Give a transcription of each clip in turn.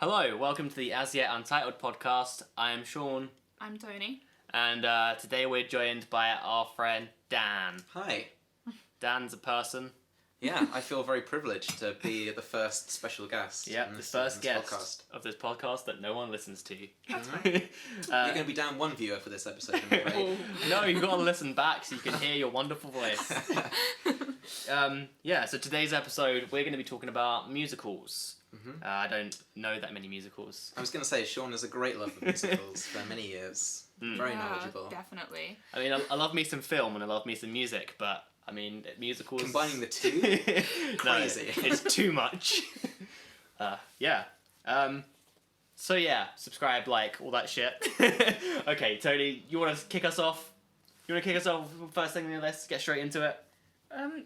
Hello, welcome to the As Yet Untitled Podcast. I am Shaun. I'm Toni. And today we're joined by our friend Dan. Hi. Dan's a person. Yeah, I feel very privileged to be the first special guest. Yeah, the first guest of this podcast that no one listens to. That's fine. You're going to be down one viewer for this episode, I'm afraid. No, you've got to listen back so you can hear your wonderful voice. So today's episode, we're going to be talking about musicals. Mm-hmm. I don't know that many musicals. I was going to say, Shaun has a great love for musicals for many years. Very knowledgeable. Definitely. I mean, I love me some film and I love me some music, but, I mean, musicals... Combining the two? Crazy. No, it's too much. Subscribe, like, all that shit. Okay, Toni, you want to kick us off? You want to kick us off first thing on your list? Get straight into it?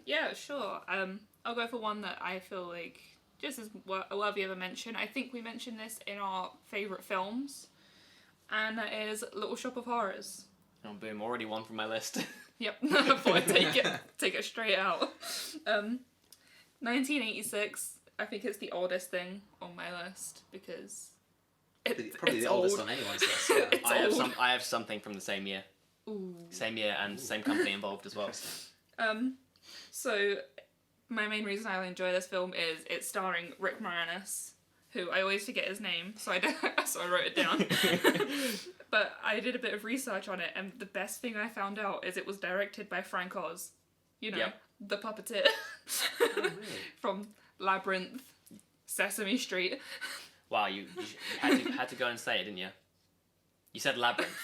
Yeah, sure. I'll go for one that I feel like just as worthy of a mention. I think we mentioned this in our favourite films, and that is Little Shop of Horrors. Oh, boom, already one from my list. Yep, I thought I'd take it straight out. 1986, I think it's the oldest thing on my list, because Probably the oldest on anyone's list, yeah. I have something from the same year. Ooh. Same year and same company involved as well. So my main reason I enjoy this film is it's starring Rick Moranis, who I always forget his name, so I wrote it down. But I did a bit of research on it, and the best thing I found out is it was directed by Frank Oz. You know, the puppeteer. Oh, really? From Labyrinth, Sesame Street. Wow, you had to go and say it, didn't you? You said Labyrinth.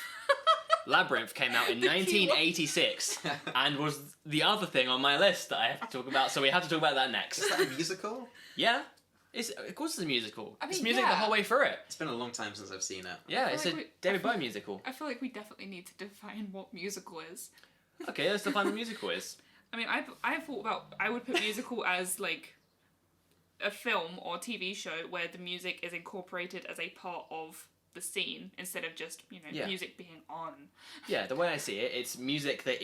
Labyrinth came out in 1986 and was the other thing on my list that I have to talk about, so we have to talk about that next. Is that a musical? Yeah. Of course it's a musical. I mean, it's music the whole way through it. It's been a long time since I've seen it. Yeah, it's a David Bowie musical. I feel like we definitely need to define what musical is. Okay, let's define what musical is. I mean, I thought about, I would put musical as like a film or TV show where the music is incorporated as a part of the scene instead of just, music being on. Yeah, the way I see it, it's music that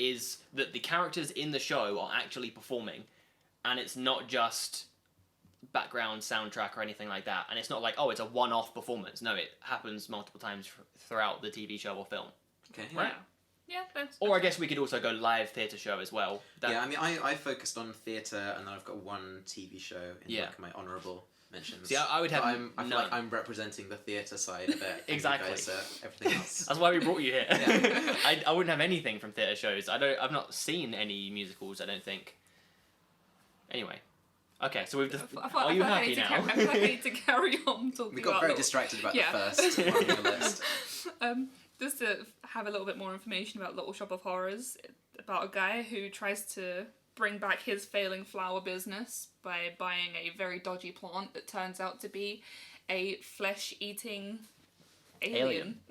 the characters in the show are actually performing, and it's not just background soundtrack or anything like that, and it's not like, oh, it's a one-off performance. No, it happens multiple times throughout the TV show or film. Okay. Right? Yeah, that's Or I guess we could also go live theatre show as well. Yeah, I mean, I focused on theatre, and then I've got one TV show in my honourable mentions. See, I would have I feel like I'm representing the theatre side of it. Exactly. And you guys, everything else. That's why we brought you here. Yeah. I wouldn't have anything from theatre shows. I've not seen any musicals, I don't think. Anyway. Okay, so we've are you happy now? I feel like I need to carry on talking about... We got very distracted about the first one on the list. Just to have a little bit more information about Little Shop of Horrors, about a guy who tries to bring back his failing flower business by buying a very dodgy plant that turns out to be a flesh-eating alien.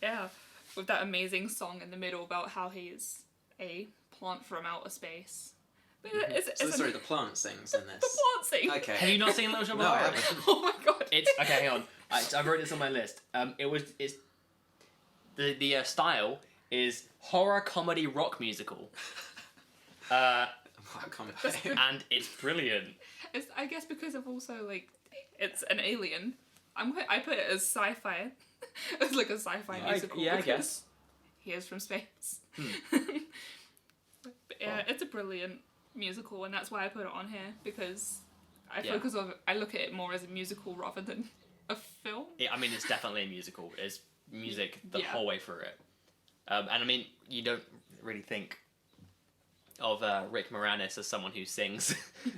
Yeah, with that amazing song in the middle about how he's a plant from outer space. But The plant sings in this. The plant sings. Okay. Have you not seen Little Shop of No, I Horrors? haven't. Oh my god. It's okay. Hang on. I wrote this on my list. The style is horror comedy rock musical. And it's brilliant. I guess because of also like it's an alien. I put it as sci-fi. It's like a sci-fi musical. Yeah, I guess. He is from space. But yeah, it's a brilliant musical, and that's why I put it on here, because I look at it more as a musical rather than a film. Yeah, I mean, it's definitely a musical. It's music the whole way through it. And I mean, you don't really think of Rick Moranis as someone who sings,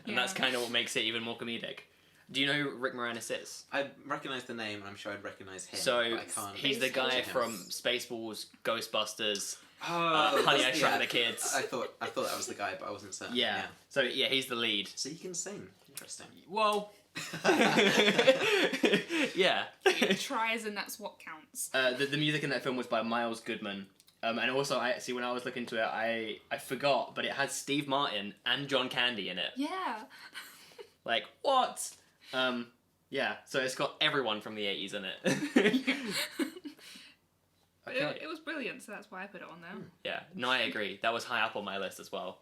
and that's kind of what makes it even more comedic. Do you know who Rick Moranis is? I recognise the name, and I'm sure I'd recognise him. So, but I can't. he's the guy from Spaceballs, Ghostbusters, Oh, Honey, I Shrunk the Kids. I thought that was the guy, but I wasn't certain. Yeah. So, yeah, he's the lead. So he can sing. Interesting. Well... yeah. He tries, and that's what counts. The music in that film was by Miles Goodman. And also, when I was looking into it, I forgot, but it has Steve Martin and John Candy in it. Yeah. Like, what? Yeah, so it's got everyone from the 80s in it. Okay. It was brilliant, so that's why I put it on there. Yeah, no, I agree. That was high up on my list as well.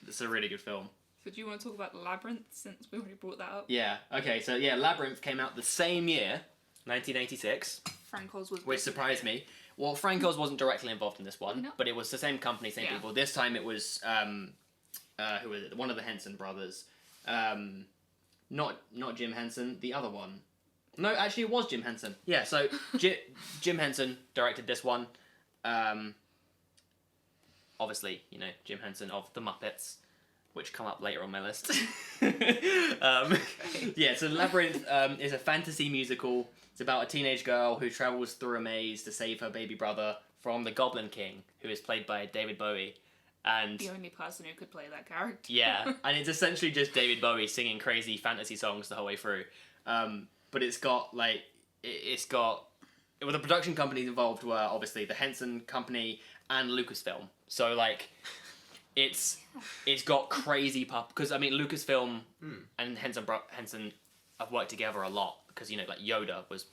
It's a really good film. So do you want to talk about Labyrinth, since we already brought that up? Yeah, okay, so yeah, Labyrinth came out the same year, 1986. Frank Oz was... Which surprised me. Well, Frank Oz wasn't directly involved in this one, but it was the same company, same people. This time it was, who was it? One of the HANSEN brothers. Not Jim Henson, the other one. No, actually it was Jim Henson. Yeah, so Jim Henson directed this one. Obviously, you know, Jim Henson of The Muppets, which come up later on my list. Yeah, so Labyrinth is a fantasy musical. It's about a teenage girl who travels through a maze to save her baby brother from the Goblin King, who is played by David Bowie. And the only person who could play that character. Yeah, and it's essentially just David Bowie singing crazy fantasy songs the whole way through. But it's got, like, well, the production companies involved were, obviously, the Henson Company and Lucasfilm. So, like, it's got crazy because, I mean, Lucasfilm and Henson have worked together a lot, because, you know, like, Yoda was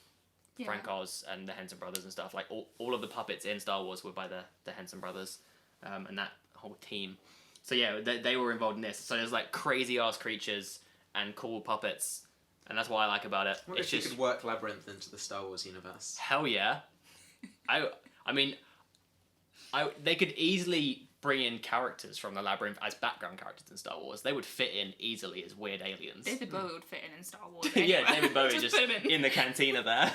Frank Oz and the Henson brothers and stuff. Like, all of the puppets in Star Wars were by the Henson brothers, and that whole team. So, yeah, they were involved in this. So there's, like, crazy-ass creatures and cool puppets, and that's what I like about it. What it's if you just could work Labyrinth into the Star Wars universe? Hell yeah. I mean, they could easily bring in characters from the Labyrinth as background characters in Star Wars. They would fit in easily as weird aliens. David Bowie would fit in Star Wars. Anyway. Yeah, David Bowie just put him in the cantina there.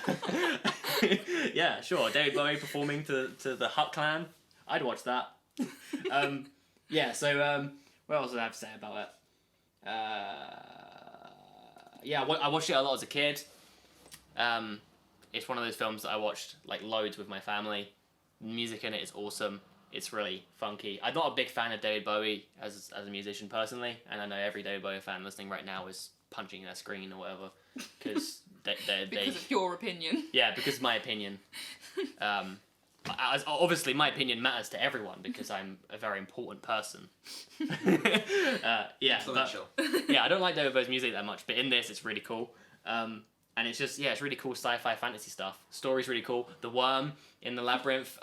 Yeah, sure. David Bowie performing to the Hut Clan. I'd watch that. Yeah, so what else do I have to say about it? Yeah, I watched it a lot as a kid. It's one of those films that I watched like loads with my family. The music in it is awesome. It's really funky. I'm not a big fan of David Bowie as a musician personally, and I know every David Bowie fan listening right now is punching their screen or whatever because because of your opinion. Yeah, because of my opinion. Obviously, my opinion matters to everyone because I'm a very important person. Yeah, Influential. Yeah, I don't like David Bowie's music that much, but in this, it's really cool. And it's just, it's really cool sci-fi fantasy stuff. Story's really cool. The worm in the Labyrinth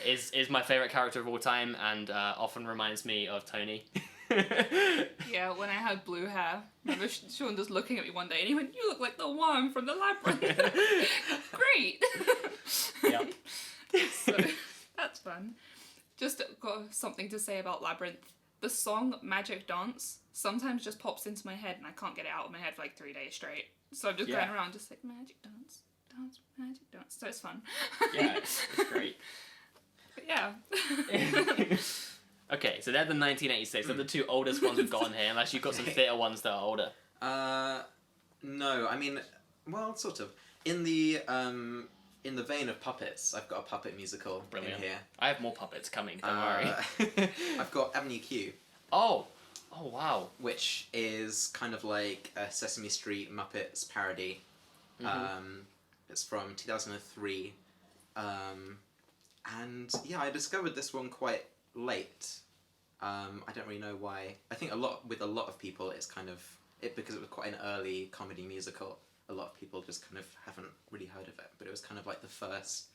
is my favourite character of all time and often reminds me of Toni. Yeah, when I had blue hair, I remember Shaun was looking at me one day and he went, "You look like the worm from the Labyrinth." Great! Yeah. So, that's fun. Just got something to say about Labyrinth. The song Magic Dance sometimes just pops into my head and I can't get it out of my head for like 3 days straight. So I'm just going around just like, magic dance, dance, magic dance. So it's fun. Yeah, it's great. But yeah. Okay, so they're the 1986. They're the two oldest ones we've got on here, unless you've got some theatre ones that are older. No, I mean, well, sort of. In the vein of puppets, I've got a puppet musical in here. I have more puppets coming, don't worry. I've got Avenue Q. Oh, wow. Which is kind of like a Sesame Street Muppets parody. Mm-hmm. It's from 2003. And yeah, I discovered this one quite late. I don't really know why. I think a lot of people, it's kind of because it was quite an early comedy musical. A lot of people just kind of haven't really heard of it, but it was kind of like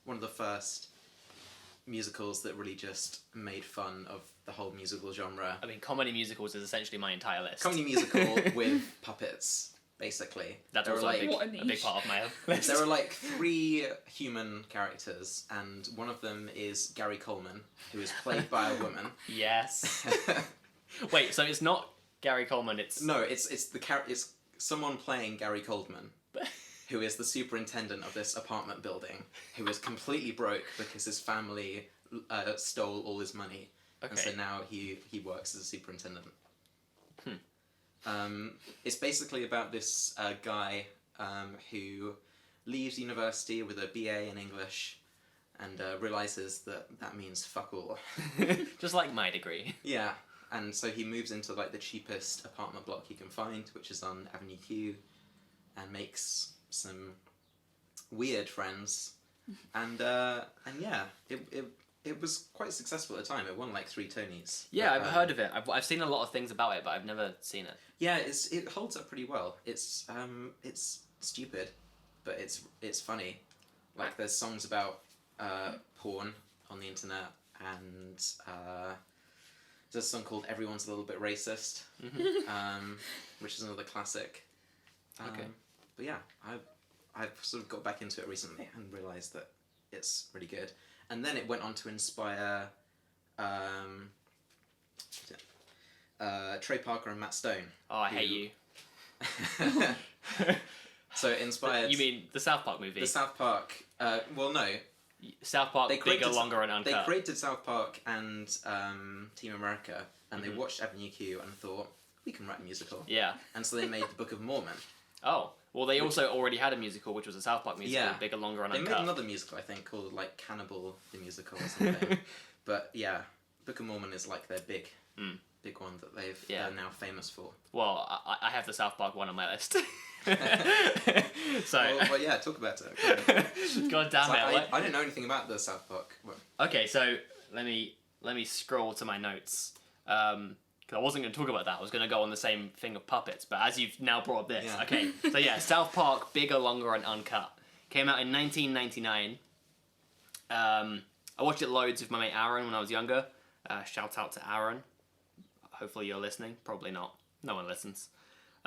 one of the first musicals that really just made fun of the whole musical genre. I mean, comedy musicals is essentially my entire list. Comedy musical with puppets, basically. That's also like, a big part of my list. There are like 3 human characters, and one of them is Gary Coleman, who is played by a woman. Yes. Wait, so it's not Gary Coleman, it's... No, it's someone playing Gary Coleman, who is the superintendent of this apartment building, who is completely broke because his family stole all his money. Okay. And so now he works as a superintendent. It's basically about this guy who leaves university with a BA in English and realises that means fuck all. Just like my degree. Yeah, and so he moves into like the cheapest apartment block he can find, which is on Avenue Q, and makes some weird friends, and yeah, it was quite successful at the time. It won like 3 Tonys. Yeah, I've heard of it. I've seen a lot of things about it, but I've never seen it. Yeah, it holds up pretty well. It's stupid, but it's funny. Like there's songs about porn on the internet, and does a song called "Everyone's a Little Bit Racist," which is another classic. Okay. But yeah, I've sort of got back into it recently and realised that it's really good. And then it went on to inspire Trey Parker and Matt Stone. Oh, I hate you. So it inspired... You mean the South Park movie? The South Park... well, no. South Park, bigger, longer, and uncut. They created South Park and Team America, and they watched Avenue Q and thought, we can write a musical. Yeah. And so they made the Book of Mormon. Oh. Well, they also already had a musical, which was a South Park musical, bigger, longer, and uncut. They made another musical, I think, called, like, Cannibal the Musical or something. But, yeah, Book of Mormon is, like, their big one that they're now famous for. Well, I have the South Park one on my list. So... Well, yeah, talk about it. God damn it. I don't know anything about the South Park one. Okay, so let me scroll to my notes. Because I wasn't going to talk about that. I was going to go on the same thing of puppets, but as you've now brought up this, okay. So yeah, South Park, bigger, longer, and uncut. Came out in 1999. I watched it loads with my mate Aaron when I was younger. Shout out to Aaron. Hopefully you're listening. Probably not. No one listens.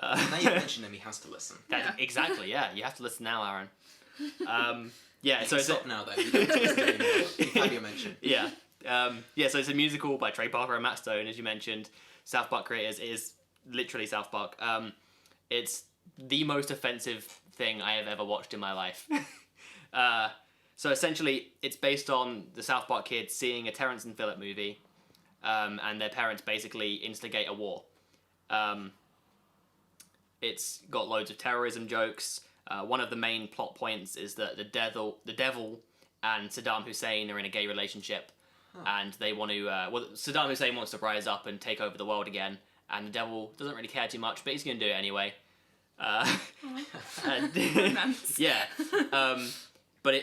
Now you mention him, he has to listen. Exactly, yeah. You have to listen now, Aaron. Yeah, so stop now, though. You don't have to listen anymore. You've had your mention. Yeah. So it's a musical by Trey Parker and Matt Stone, as you mentioned. South Park creators. It is literally South Park. It's the most offensive thing I have ever watched in my life. So essentially, it's based on the South Park kids seeing a Terrence and Phillip movie, and their parents basically instigate a war. It's got loads of terrorism jokes. One of the main plot points is that the devil and Saddam Hussein are in a gay relationship. And they want to... Saddam Hussein wants to rise up and take over the world again, and the devil doesn't really care too much, but he's going to do it anyway. Yeah. But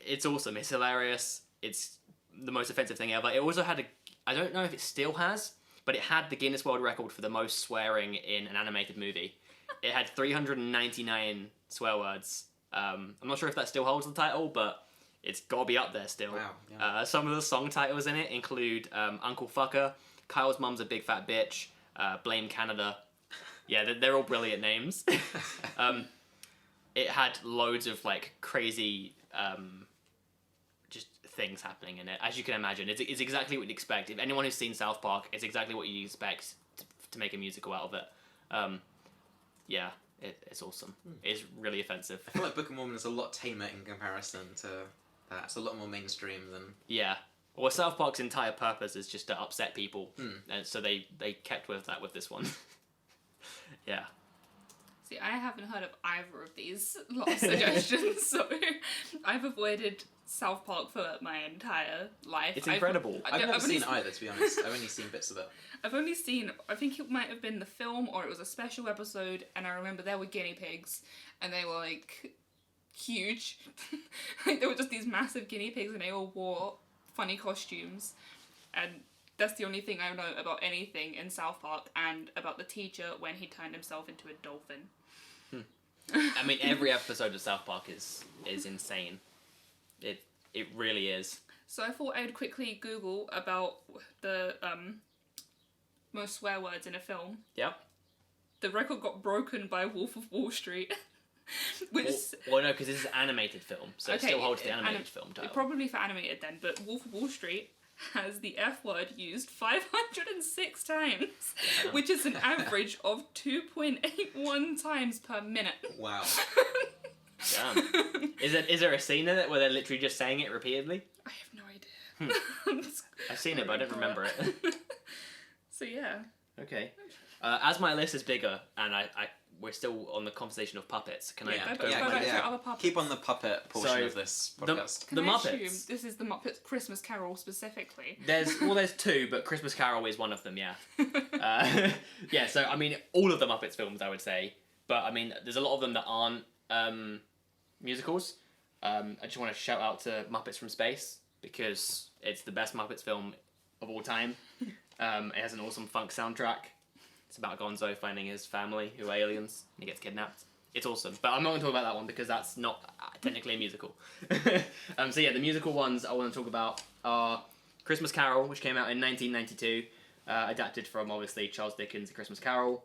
it's awesome. It's hilarious. It's the most offensive thing ever. It also had I don't know if it still has, but it had the Guinness World Record for the most swearing in an animated movie. It had 399 swear words. I'm not sure if that still holds the title, but... It's gotta be up there still. Wow. Yeah. Some of the song titles in it include Uncle Fucker, Kyle's Mum's a Big Fat Bitch, Blame Canada. Yeah, they're all brilliant names. It had loads of like crazy just things happening in it. As you can imagine, it's exactly what you'd expect. If anyone who's seen South Park, it's exactly what you expect to make a musical out of it. Yeah, it's awesome. It's really offensive. I feel like Book of Mormon is a lot tamer in comparison to... It's a lot more mainstream than... Yeah. Well, South Park's entire purpose is just to upset people. And so they kept with that with this one. Yeah. See, I haven't heard of either of these lot of suggestions, so I've avoided South Park for my entire life. It's incredible. I've never seen either, to be honest. I've only seen bits of it. I've only seen... I think it might have been the film, or it was a special episode, and I remember there were guinea pigs, and they were, like... huge. Like there were just these massive guinea pigs and they all wore funny costumes, and that's the only thing I know about anything in South Park, and about the teacher when he turned himself into a dolphin. I mean, every episode of South Park is insane. It really is. So I thought I'd quickly Google about the most swear words in a film. Yep. The record got broken by Wolf of Wall Street. Which well, no, because this is an animated film, so it still holds the animated film title. Probably for animated then, but Wolf of Wall Street has the F word used 506 times, which is an average of 2.81 times per minute. Wow. Damn. Is there a scene in it where they're literally just saying it repeatedly? I have no idea. I've seen it, but I don't remember it. So yeah. Okay. As my list is bigger, and we're still on the conversation of puppets. Can I go back to other puppets? Keep on the puppet portion of this podcast. The Muppets. This is the Muppets Christmas Carol specifically. There's two, but Christmas Carol is one of them. Yeah. Yeah. So I mean, all of the Muppets films, I would say, but I mean, there's a lot of them that aren't musicals. I just want to shout out to Muppets from Space because it's the best Muppets film of all time. It has an awesome funk soundtrack. It's about Gonzo finding his family, who are aliens, and he gets kidnapped. It's awesome. But I'm not going to talk about that one because that's not technically a musical. So yeah, the musical ones I want to talk about are Christmas Carol, which came out in 1992. adapted from obviously Charles Dickens' A Christmas Carol.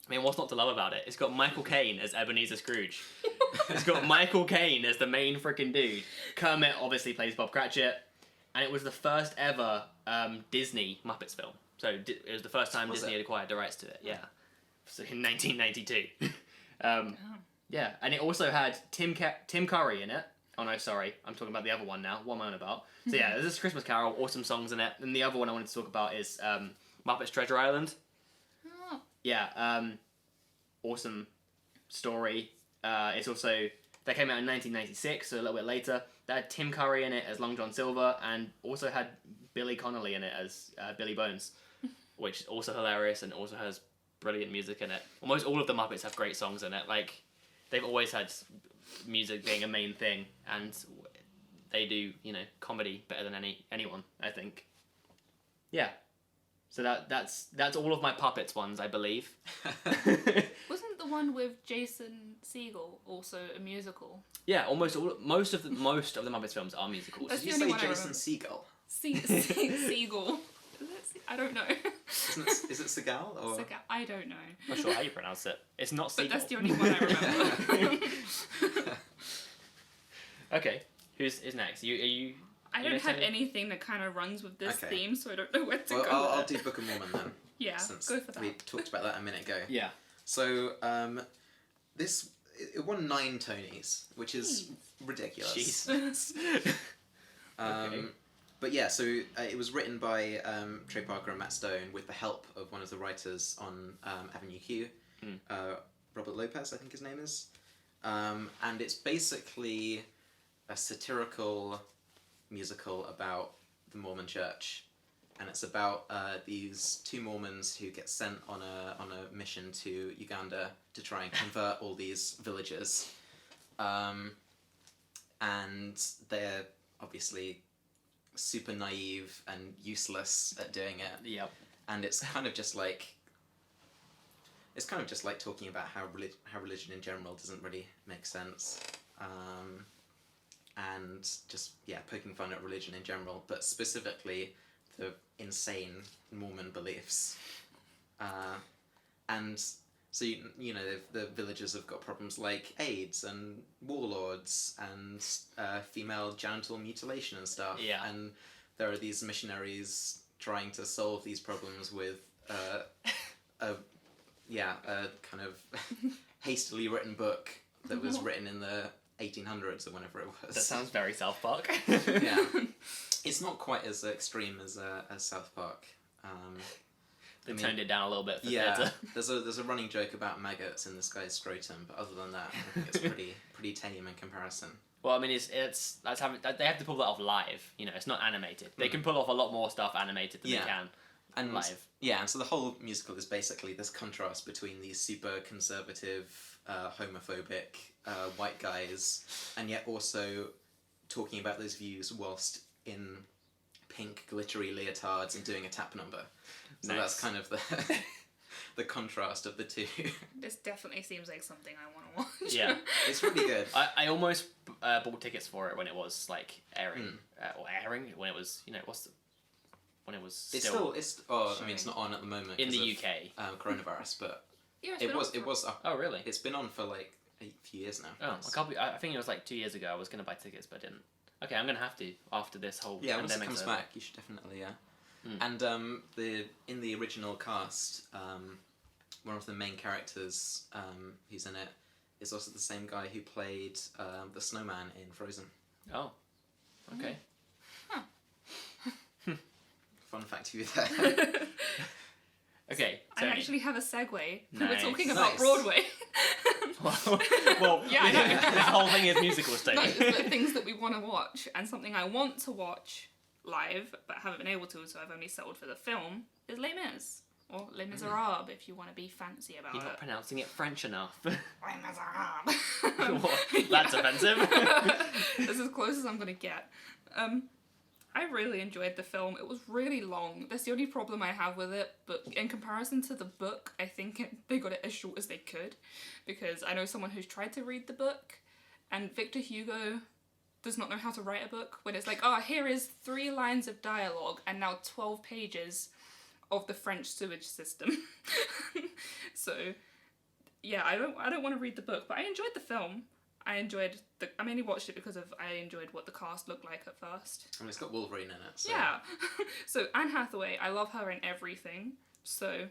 I mean, what's not to love about it? It's got Michael Caine as Ebenezer Scrooge. It's got Michael Caine as the main freaking dude. Kermit obviously plays Bob Cratchit, and it was the first ever Disney Muppets film. So it was the first time Disney had acquired the rights to it. Yeah, so in 1992. Yeah, and it also had Tim Curry in it. Oh no, sorry, I'm talking about the other one now. What am I on about? So yeah, there's this Christmas Carol, awesome songs in it. And the other one I wanted to talk about is Muppets Treasure Island. Oh. Yeah, awesome story. It's also, that came out in 1996, so a little bit later. That had Tim Curry in it as Long John Silver, and also had Billy Connolly in it as Billy Bones, which is also hilarious and also has brilliant music in it. Almost all of the Muppets have great songs in it. Like, they've always had music being a main thing, and they do, comedy better than anyone, I think. Yeah. So that's all of my puppets ones, I believe. Wasn't the one with Jason Segel also a musical? Yeah, most of the Muppets films are musicals. That's Did the you only say one I Jason Segel? Segel. I don't know. Is it Seagal or? Segel. I don't know. I'm not sure how you pronounce it. It's not Segel. But that's the only one I remember. Okay, who's next? You I don't have anything that kind of runs with this Okay. theme, so I don't know where to Well, go. I'll do Book of Mormon then. Yeah, Since go for that. we talked about that a minute ago. Yeah. So it won 9 Tonys, which is ridiculous. Jesus. Okay. But yeah, so it was written by Trey Parker and Matt Stone with the help of one of the writers on Avenue Q, Robert Lopez, I think his name is. And it's basically a satirical musical about the Mormon Church, and it's about these 2 Mormons who get sent on a mission to Uganda to try and convert all these villagers, and they're obviously super naive and useless at doing it. Yep. And it's kind of just like talking about how religion in general doesn't really make sense. And just poking fun at religion in general, but specifically the insane Mormon beliefs. And so the villagers have got problems like AIDS and warlords and female genital mutilation and stuff. Yeah. And there are these missionaries trying to solve these problems with a kind of hastily written book that was written in the 1800s or whenever it was. That sounds very South Park. Yeah, it's not quite as extreme as South Park. They turned it down a little bit for theater. theatre. There's a running joke about maggots in this guy's scrotum, but other than that, I think it's pretty tame in comparison. Well, I mean, they have to pull that off live. It's not animated. They can pull off a lot more stuff animated than they can live. Yeah, and so the whole musical is basically this contrast between these super conservative, homophobic white guys, and yet also talking about those views whilst in pink glittery leotards and doing a tap number. So that's kind of the contrast of the two. This definitely seems like something I want to watch. Yeah. It's really good. I almost bought tickets for it when it was like airing, when it was when it was still. I mean, it's not on at the moment in the of, UK. Coronavirus, but Yeah, it was. Oh really? It's been on for like a few years now. Oh, I think it was like 2 years ago. I was gonna buy tickets, but I didn't. Okay, I'm gonna have to after this whole Yeah, once it pandemic comes back, you should definitely And in the original cast, one of the main characters who's in it is also the same guy who played the snowman in Frozen. Oh, okay. Fun fact for you there. Okay, I Toni. actually have a segue. Nice. We're talking about Broadway. well, Yeah, I know. This whole thing is musicals, Toni. No, but things that we want to watch, and something I want to watch live but haven't been able to, so I've only settled for the film, is Les Mis. Or Les Miserables, if you want to be fancy about You're it. not pronouncing it French enough. Les Miserables. What? That's offensive. This is as close as I'm going to get. I really enjoyed the film. It was really long. That's the only problem I have with it, but in comparison to the book, I think they got it as short as they could, because I know someone who's tried to read the book, and Victor Hugo does not know how to write a book, when it's like, oh, here is 3 lines of dialogue, and now 12 pages of the French sewage system. So, yeah, I don't want to read the book, but I enjoyed the film. I mainly watched it because I enjoyed what the cast looked like at first. I mean, it's got Wolverine in it. So. Yeah. So Anne Hathaway, I love her in everything. So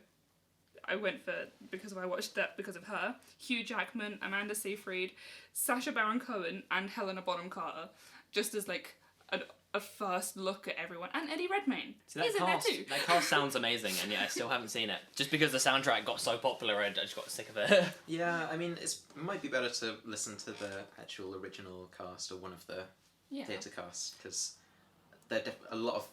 I watched that because of her. Hugh Jackman, Amanda Seyfried, Sacha Baron Cohen, and Helena Bonham Carter, just as like a first look at everyone. And Eddie Redmayne. He's in there too. That cast sounds amazing, and yet I still haven't seen it. Just because the soundtrack got so popular, I just got sick of it. Yeah, I mean, it might be better to listen to the actual original cast or one of the theatre casts, because a lot of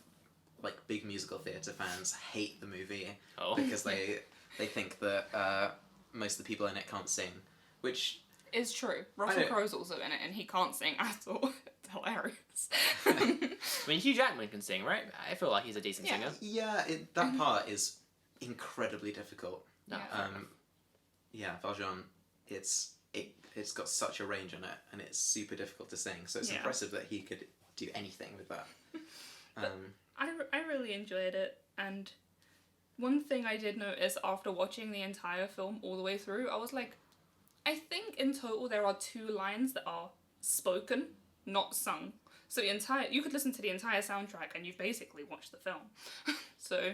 like big musical theatre fans hate the movie because they think that most of the people in it can't sing, which is true. Russell Crowe's also in it, and he can't sing at all. It's hilarious. I mean, Hugh Jackman can sing, right? I feel like he's a decent singer. Yeah, that part is incredibly difficult. No. Valjean, it's got such a range on it, and it's super difficult to sing. So it's impressive that he could do anything with that. I really enjoyed it, and one thing I did notice after watching the entire film all the way through, I was like, I think in total there are 2 lines that are spoken, not sung. So you could listen to the entire soundtrack and you've basically watched the film. So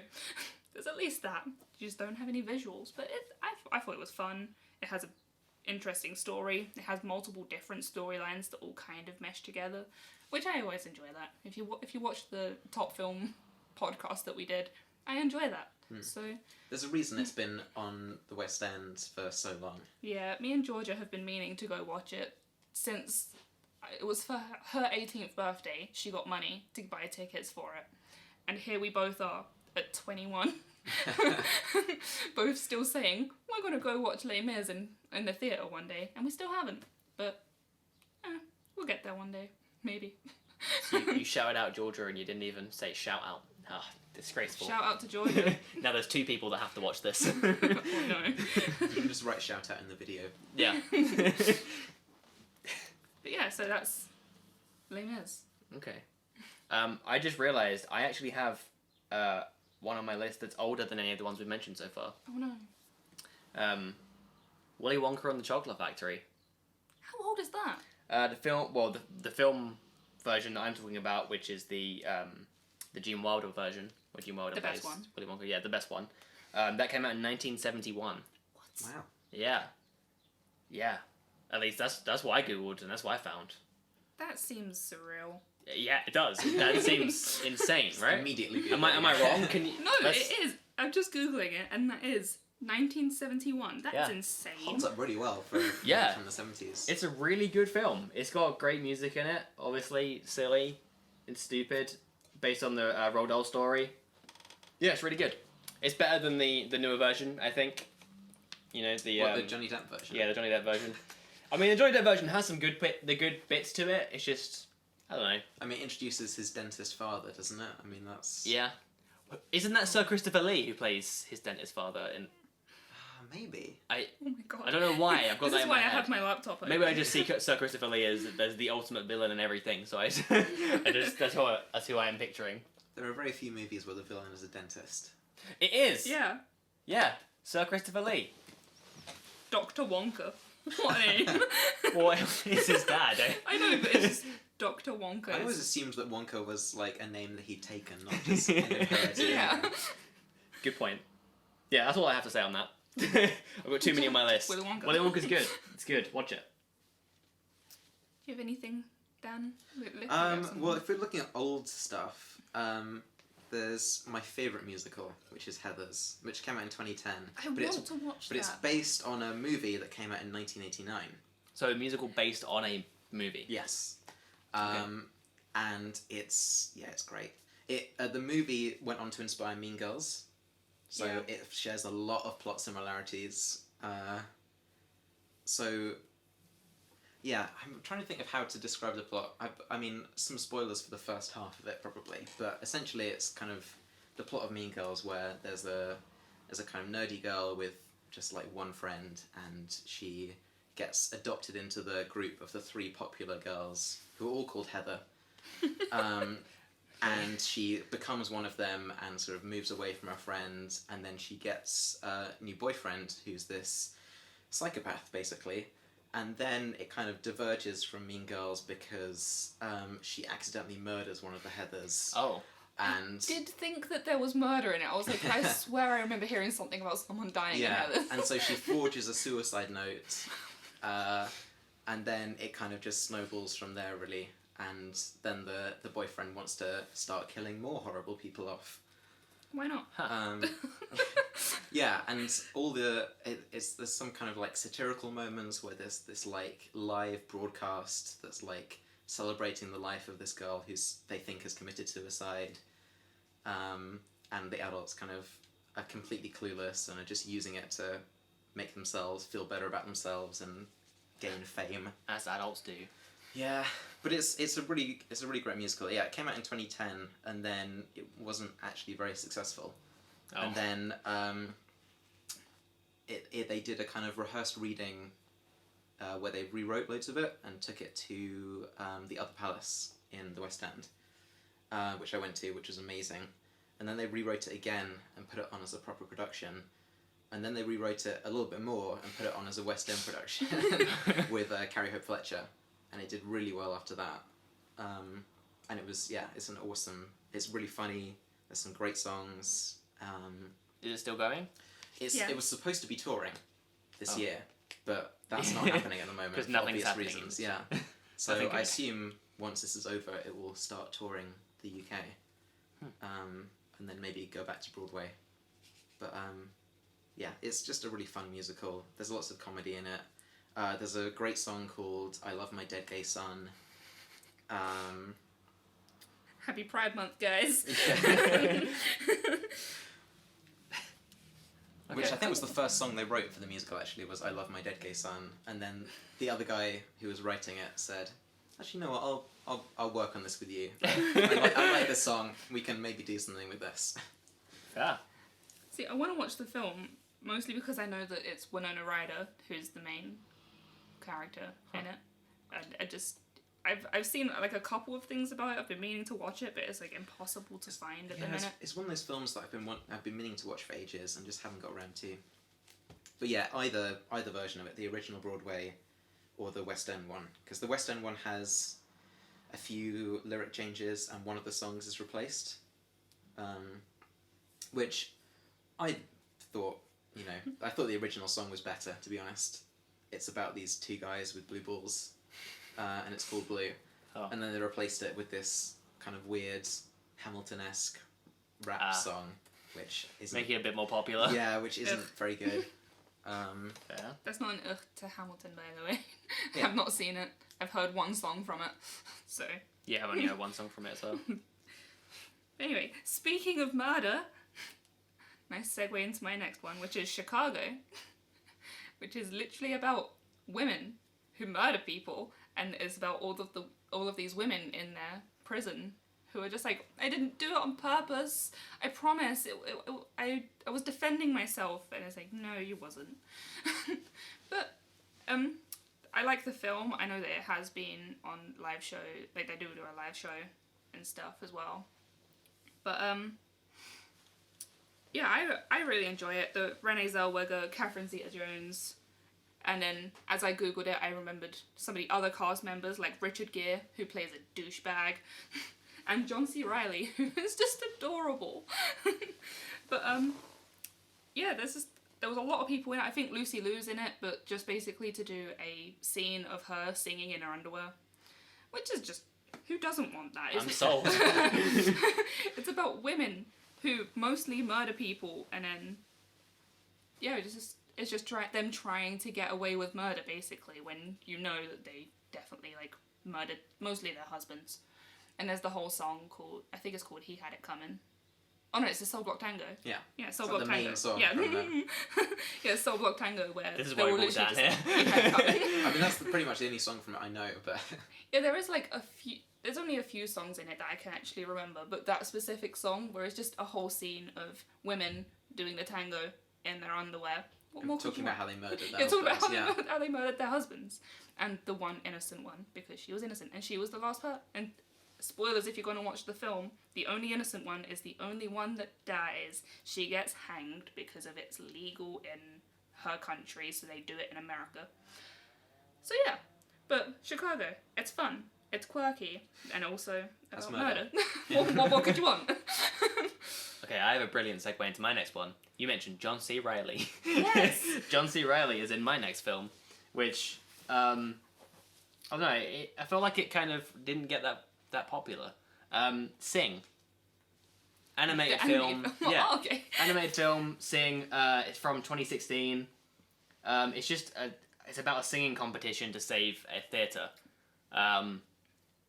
there's at least that. You just don't have any visuals, but I thought it was fun. It has an interesting story. It has multiple different storylines that all kind of mesh together, which I always enjoy that. If you watch the Top Film podcast that we did, I enjoy that. So there's a reason it's been on the West End for so long. Yeah, me and Georgia have been meaning to go watch it since it was for her 18th birthday. She got money to buy tickets for it. And here we both are at 21. Both still saying, we're going to go watch Les Mis in the theatre one day. And we still haven't. But we'll get there one day. Maybe. So you shouted out Georgia and you didn't even say shout out. Ah, disgraceful. Shout out to Georgia. Now there's 2 people that have to watch this. Oh no. You can just write shout out in the video. Yeah. But yeah, so that's Les Mis. Okay. I just realised I actually have one on my list that's older than any of the ones we've mentioned so far. Oh no. Willy Wonka and the Chocolate Factory. How old is that? The film, well, the film version that I'm talking about, which is the Gene Wilder version, where Gene Wilder plays best one. Willy Wonka. Yeah, the best one. That came out in 1971. What? Wow. Yeah. Yeah. At least that's what I googled and that's what I found. That seems surreal. Yeah, it does. That seems insane, right? Immediately. Am I wrong? Can you? No, it is. I'm just googling it, and that is 1971. That's insane. Holds up really well for from the 70s. It's a really good film. It's got great music in it. Obviously, silly and stupid, based on the Roald Dahl story. Yeah, it's really good. It's better than the newer version, I think. You know the Johnny Depp version. Yeah, the Johnny Depp version. I mean, the Johnny Depp version has some good bits to it. It's just, I don't know. I mean, it introduces his dentist father, doesn't it? I mean, that's... Yeah. Isn't that Sir Christopher Lee who plays his dentist father in... Maybe. Oh my god. I don't know why. I've got this that is in why my I head. have my laptop open. Maybe I just see Sir Christopher Lee as the ultimate villain and everything. So that's who I am picturing. There are very few movies where the villain is a dentist. It is. Yeah. Yeah. Sir Christopher Lee. Dr. Wonka. What a name. Well, it's his dad. Eh? I know, but it's just Dr. Wonka. I always assumed that Wonka was like a name that he'd taken, not just inherited. Yeah. Good point. Yeah, that's all I have to say on that. I've got too many on my list. Willy Wonka. Willy Wonka's good. It's good. Watch it. Do you have anything, Dan? Well, if we're looking at old stuff, there's my favourite musical, which is Heathers, which came out in 2010. I want to watch But that. it's based on a movie that came out in 1989. So a musical based on a movie. Yes. Okay. And it's great. The movie went on to inspire Mean Girls, so it shares a lot of plot similarities. Yeah, I'm trying to think of how to describe the plot. I mean, some spoilers for the first half of it probably, but essentially it's kind of the plot of Mean Girls, where there's a kind of nerdy girl with just like one friend, and she gets adopted into the group of the 3 popular girls who are all called Heather. And she becomes one of them and sort of moves away from her friend, and then she gets a new boyfriend who's this psychopath, basically. And then it kind of diverges from Mean Girls because she accidentally murders one of the Heathers. Oh. And I did think that there was murder in it. I was like, I swear I remember hearing something about someone dying in Heathers. And so she forges a suicide note, and then it kind of just snowballs from there, really. And then the boyfriend wants to start killing more horrible people off. Why not? Yeah, and all there's some kind of like satirical moments where there's this like live broadcast that's like celebrating the life of this girl they think has committed suicide, and the adults kind of are completely clueless and are just using it to make themselves feel better about themselves and gain fame. As adults do. Yeah, but it's a really great musical. Yeah, it came out in 2010, and then it wasn't actually very successful. Oh. And then they did a kind of rehearsed reading where they rewrote loads of it and took it to the Other Palace in the West End, which I went to, which was amazing. And then they rewrote it again and put it on as a proper production. And then they rewrote it a little bit more and put it on as a West End production with Carrie Hope Fletcher. And it did really well after that. And it was, it's really funny. There's some great songs. Is it still going? It was supposed to be touring this year, but that's not happening at the moment for nothing's obvious happening. reasons. Yeah. So I assume once this is over, it will start touring the UK, and then maybe go back to Broadway. But yeah, it's just a really fun musical. There's lots of comedy in it. There's a great song called "I Love My Dead Gay Son." Happy Pride Month, guys. Which I think was the first song they wrote for the musical, actually, was "I Love My Dead Gay Son." And then the other guy who was writing it said, "Actually, you know what, I'll work on this with you. I like this song. We can maybe do something with this." Yeah. See, I want to watch the film, mostly because I know that it's Winona Ryder who's the main character in it. And I've seen like a couple of things about it. I've been meaning to watch it, but it's like impossible to find at the minute. It's one of those films that I've been meaning to watch for ages and just haven't got around to. But yeah, either version of it, the original Broadway or the West End one, because the West End one has a few lyric changes and one of the songs is replaced, which I thought the original song was better, to be honest. It's about these two guys with blue balls. And it's called Blue. Oh. And then they replaced it with this kind of weird Hamilton-esque rap song, which isn't... Making it a bit more popular. Yeah, which isn't very good. Fair. That's not an to Hamilton, by the way. Yeah. I've not seen it. I've heard one song from it. So... Yeah, I've only heard one song from it, so... Anyway, speaking of murder, nice segue into my next one, which is Chicago, which is literally about women who murder people, and it's about all of these women in their prison who are just like, I didn't do it on purpose. I promise. I was defending myself, and it's like, no, you wasn't. But I like the film. I know that it has been on live show, like they do a live show and stuff as well. But yeah, I really enjoy it. The Renee Zellweger, Catherine Zeta-Jones. And then, as I googled it, I remembered some of the other cast members, like Richard Gere, who plays a douchebag, and John C. Reilly, who is just adorable. But, yeah, there was a lot of people in it. I think Lucy Liu's in it, but just basically to do a scene of her singing in her underwear, which is just, who doesn't want that? I'm sold. It's about women who mostly murder people, and then, yeah, it's just them trying to get away with murder, basically, when you know that they definitely, like, murdered mostly their husbands. And there's the whole song called, I think it's called He Had It Coming. Oh no, it's the Soul Block Tango. Yeah. Yeah, Soul Block Tango. Main song yeah. from Yeah, Soul Block Tango, where this is they why were we brought literally down just here. He Had It Coming. I mean, that's pretty much the only song from it I know, but... Yeah, there is like there's only a few songs in it that I can actually remember, but that specific song, where it's just a whole scene of women doing the tango in their underwear. What more talking about how they murdered their talking about husbands, how they murdered their husbands. And the one innocent one, because she was innocent, and she was the last part. And spoilers if you're going to watch the film, the only innocent one is the only one that dies. She gets hanged because of it's legal in her country, so they do it in America. So yeah, but Chicago, it's fun, it's quirky, and also about murder. What could you want? Okay, I have a brilliant segue into my next one. You mentioned John C. Reilly. Yes! John C. Reilly is in my next film, which, I don't know, I feel like it kind of didn't get that popular. Sing. Animated film. Yeah. Oh, okay. Animated film, Sing. It's from 2016. It's just it's about a singing competition to save a theatre.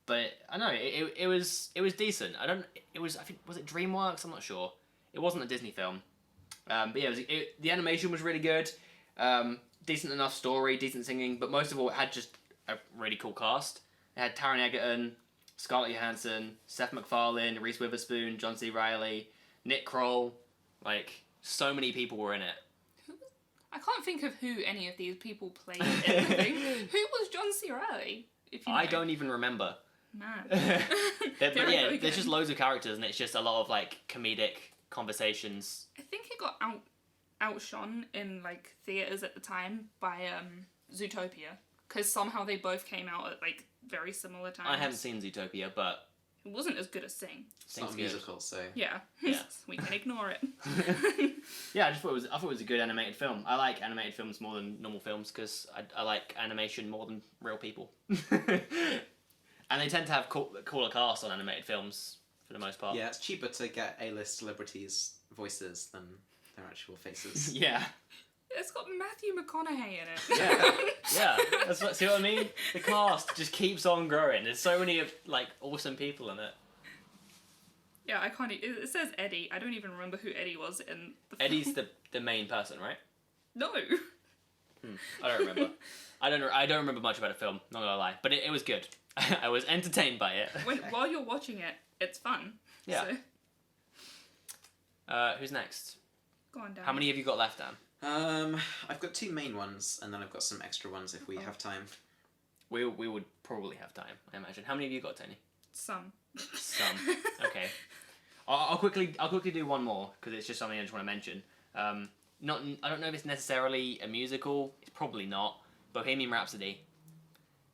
But I don't know, it was decent. I think, was it DreamWorks? I'm not sure. It wasn't a Disney film. But yeah, the animation was really good. Decent enough story, decent singing, but most of all, it had just a really cool cast. It had Taron Egerton, Scarlett Johansson, Seth MacFarlane, Reese Witherspoon, John C. Reilly, Nick Kroll. Like, so many people were in it. I can't think of who any of these people played in the thing. Who was John C. Reilly? If you know. I don't even remember. Man. But yeah, there's just loads of characters, and it's just a lot of like comedic conversations. I think it got outshone in like theaters at the time by Zootopia, because somehow they both came out at like very similar times. I haven't seen Zootopia, but it wasn't as good as Sing. It's not a musical, so yeah, we can ignore it. Yeah, I thought it was a good animated film. I like animated films more than normal films because I like animation more than real people. And they tend to have cooler cast on animated films for the most part. yeah, it's cheaper to get A-list celebrities' voices than their actual faces. Yeah. It's got Matthew McConaughey in it. Yeah. See what I mean? The cast just keeps on growing. There's so many like awesome people in it. Yeah, I can't. It says Eddie. I don't even remember who Eddie was in the film. Eddie's the main person, right? No. I don't remember. I don't remember much about the film. Not gonna lie, but it was good. I was entertained by it. While you're watching it, it's fun. Yeah. So. Who's next? Go on, Dan. How many have you got left, Dan? I've got two main ones, and then I've got some extra ones if we have time. We would probably have time, I imagine. How many have you got, Tony? Some. Okay. I'll quickly do one more because it's just something I just want to mention. I don't know if it's necessarily a musical. It's probably not. Bohemian Rhapsody.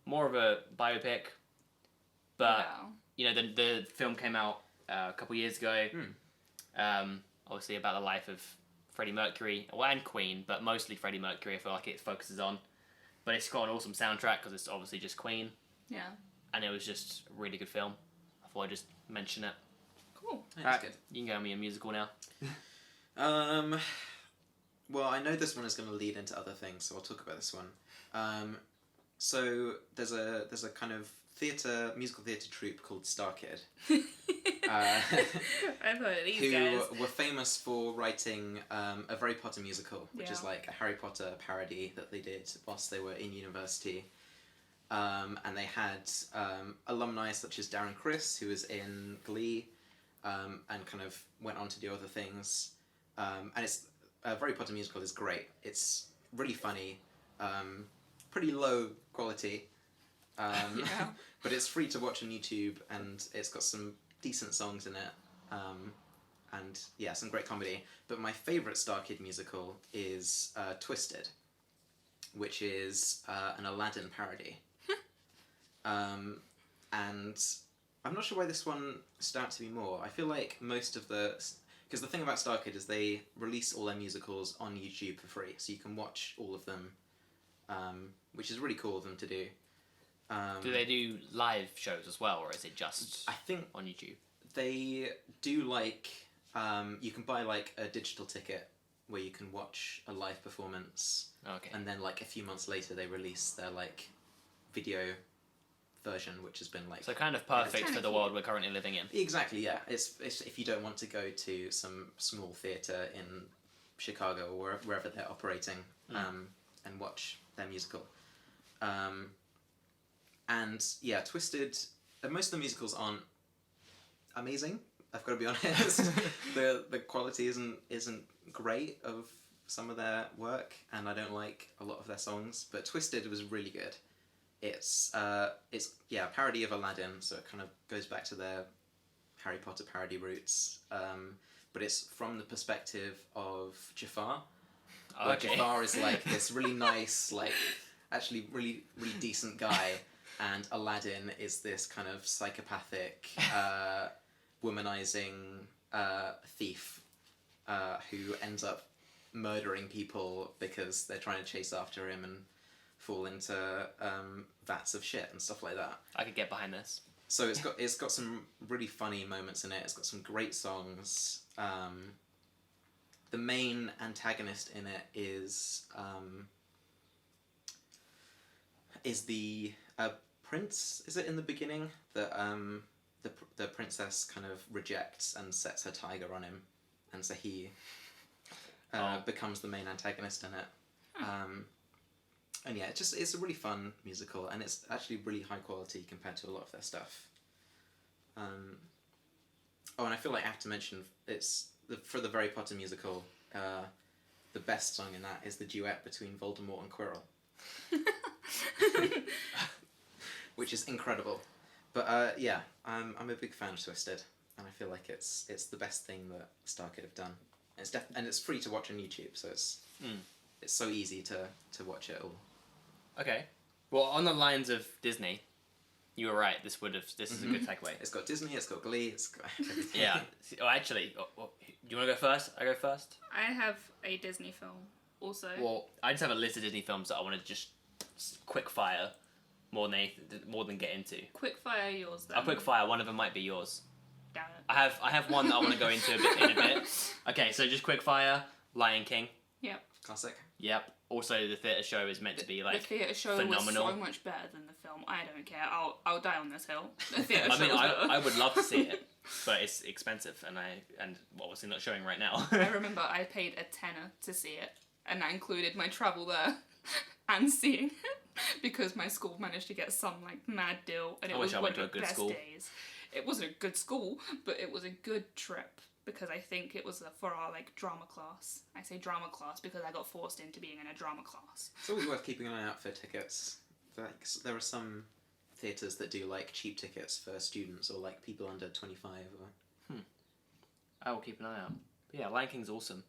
More of a biopic, but the film came out a couple years ago. Obviously about the life of Freddie Mercury, and Queen, but mostly Freddie Mercury. I feel like it focuses on, but it's got an awesome soundtrack because it's obviously just Queen. Yeah. And it was just a really good film. I thought I'd just mention it. Cool. That's good. You can go me a musical now. Well, I know this one is going to lead into other things, so I'll talk about this one. So there's a kind of musical theatre troupe called Star Kid. I've heard of these who guys. were famous for writing a Harry Potter musical, which is like a Harry Potter parody that they did whilst they were in university. And they had alumni such as Darren Criss, who was in Glee, and kind of went on to do other things. And it's a Harry Potter musical is great. It's really funny, pretty low quality, but it's free to watch on YouTube, and it's got some decent songs in it, and yeah, some great comedy. But my favourite Star Kid musical is Twisted, which is an Aladdin parody. And I'm not sure why this one stood out to me more. I feel like most of because the thing about Star Kid is they release all their musicals on YouTube for free, so you can watch all of them, which is really cool of them to do. Do they do live shows as well, or is it just I think on YouTube? They do like you can buy like a digital ticket where you can watch a live performance. Okay. And then like a few months later they release their like video version, which has been like so kind of perfect for the world we're currently living in. Exactly, yeah. It's if you don't want to go to some small theatre in Chicago or wherever they're operating and watch their musical. And yeah, Twisted. Most of the musicals aren't amazing. I've got to be honest. the quality isn't great of some of their work, and I don't like a lot of their songs. But Twisted was really good. it's a parody of Aladdin, so it kind of goes back to their Harry Potter parody roots. But it's from the perspective of Jafar. Where Jafar is like this really nice, like actually really really decent guy, and Aladdin is this kind of psychopathic, womanizing thief who ends up murdering people because they're trying to chase after him and fall into vats of shit and stuff like that. I could get behind this. So it's got some really funny moments in it. It's got some great songs. The main antagonist in it is the prince. Is it in the beginning that the princess kind of rejects and sets her tiger on him, and so he becomes the main antagonist in it. And yeah, it's a really fun musical, and it's actually really high quality compared to a lot of their stuff. And I feel like I have to mention, for the Harry Potter musical, the best song in that is the duet between Voldemort and Quirrell. Which is incredible. But yeah, I'm a big fan of Twisted, and I feel like it's the best thing that Star could have done. And it's free to watch on YouTube, so it's so easy to watch it all. Okay. Well, on the lines of Disney, you were right. This is a good segue. It's got Disney. It's got Glee. It's got everything. Yeah. Oh, actually, do you want to go first? I go first. I have a Disney film also. Well, I just have a list of Disney films that I want to just quick fire more than get into. Quick fire yours then. I'll quick fire. One of them might be yours. Damn it. I have one that I want to go into in a bit. Okay, so just quick fire. Lion King. Yep. Classic. Yep. Also, the theatre show is meant to be like the theatre show phenomenal. was so much better than the film. I don't care. I'll die on this hill. The theatre I mean, show was better. I would love to see it, but it's expensive, and obviously not showing right now. I remember I paid a tenner to see it, and that included my travel there and seeing it because my school managed to get some like mad deal, and it was one of the best days. It wasn't a good school, but it was a good trip. Because I think it was for our like drama class. I say drama class because I got forced into being in a drama class. It's always worth keeping an eye out for tickets. Like, there are some theatres that do like cheap tickets for students or like people under 25. I will keep an eye out. But yeah, Lion King's awesome.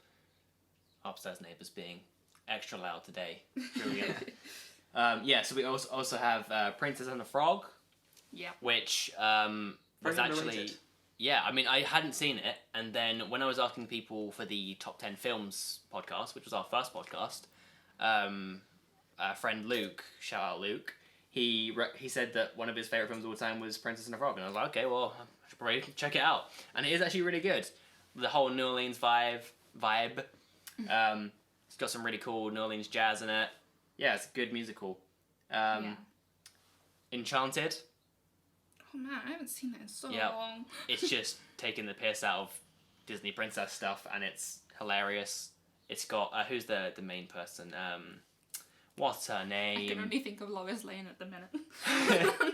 Upstairs neighbours being extra loud today. Here we go. Yeah, so we also have Princess and the Frog. Yeah. Which was actually... Yeah, I mean, I hadn't seen it, and then when I was asking people for the Top 10 Films podcast, which was our first podcast, our friend Luke, shout out Luke, he said that one of his favourite films of all time was Princess and the Frog, and I was like, okay, well, I should probably check it out. And it is actually really good. The whole New Orleans vibe. It's got some really cool New Orleans jazz in it. Yeah, it's a good musical. Enchanted. Oh man, I haven't seen that in so long. It's just taking the piss out of Disney princess stuff, and it's hilarious. It's got who's the main person? What's her name? I can only think of Lois Lane at the minute.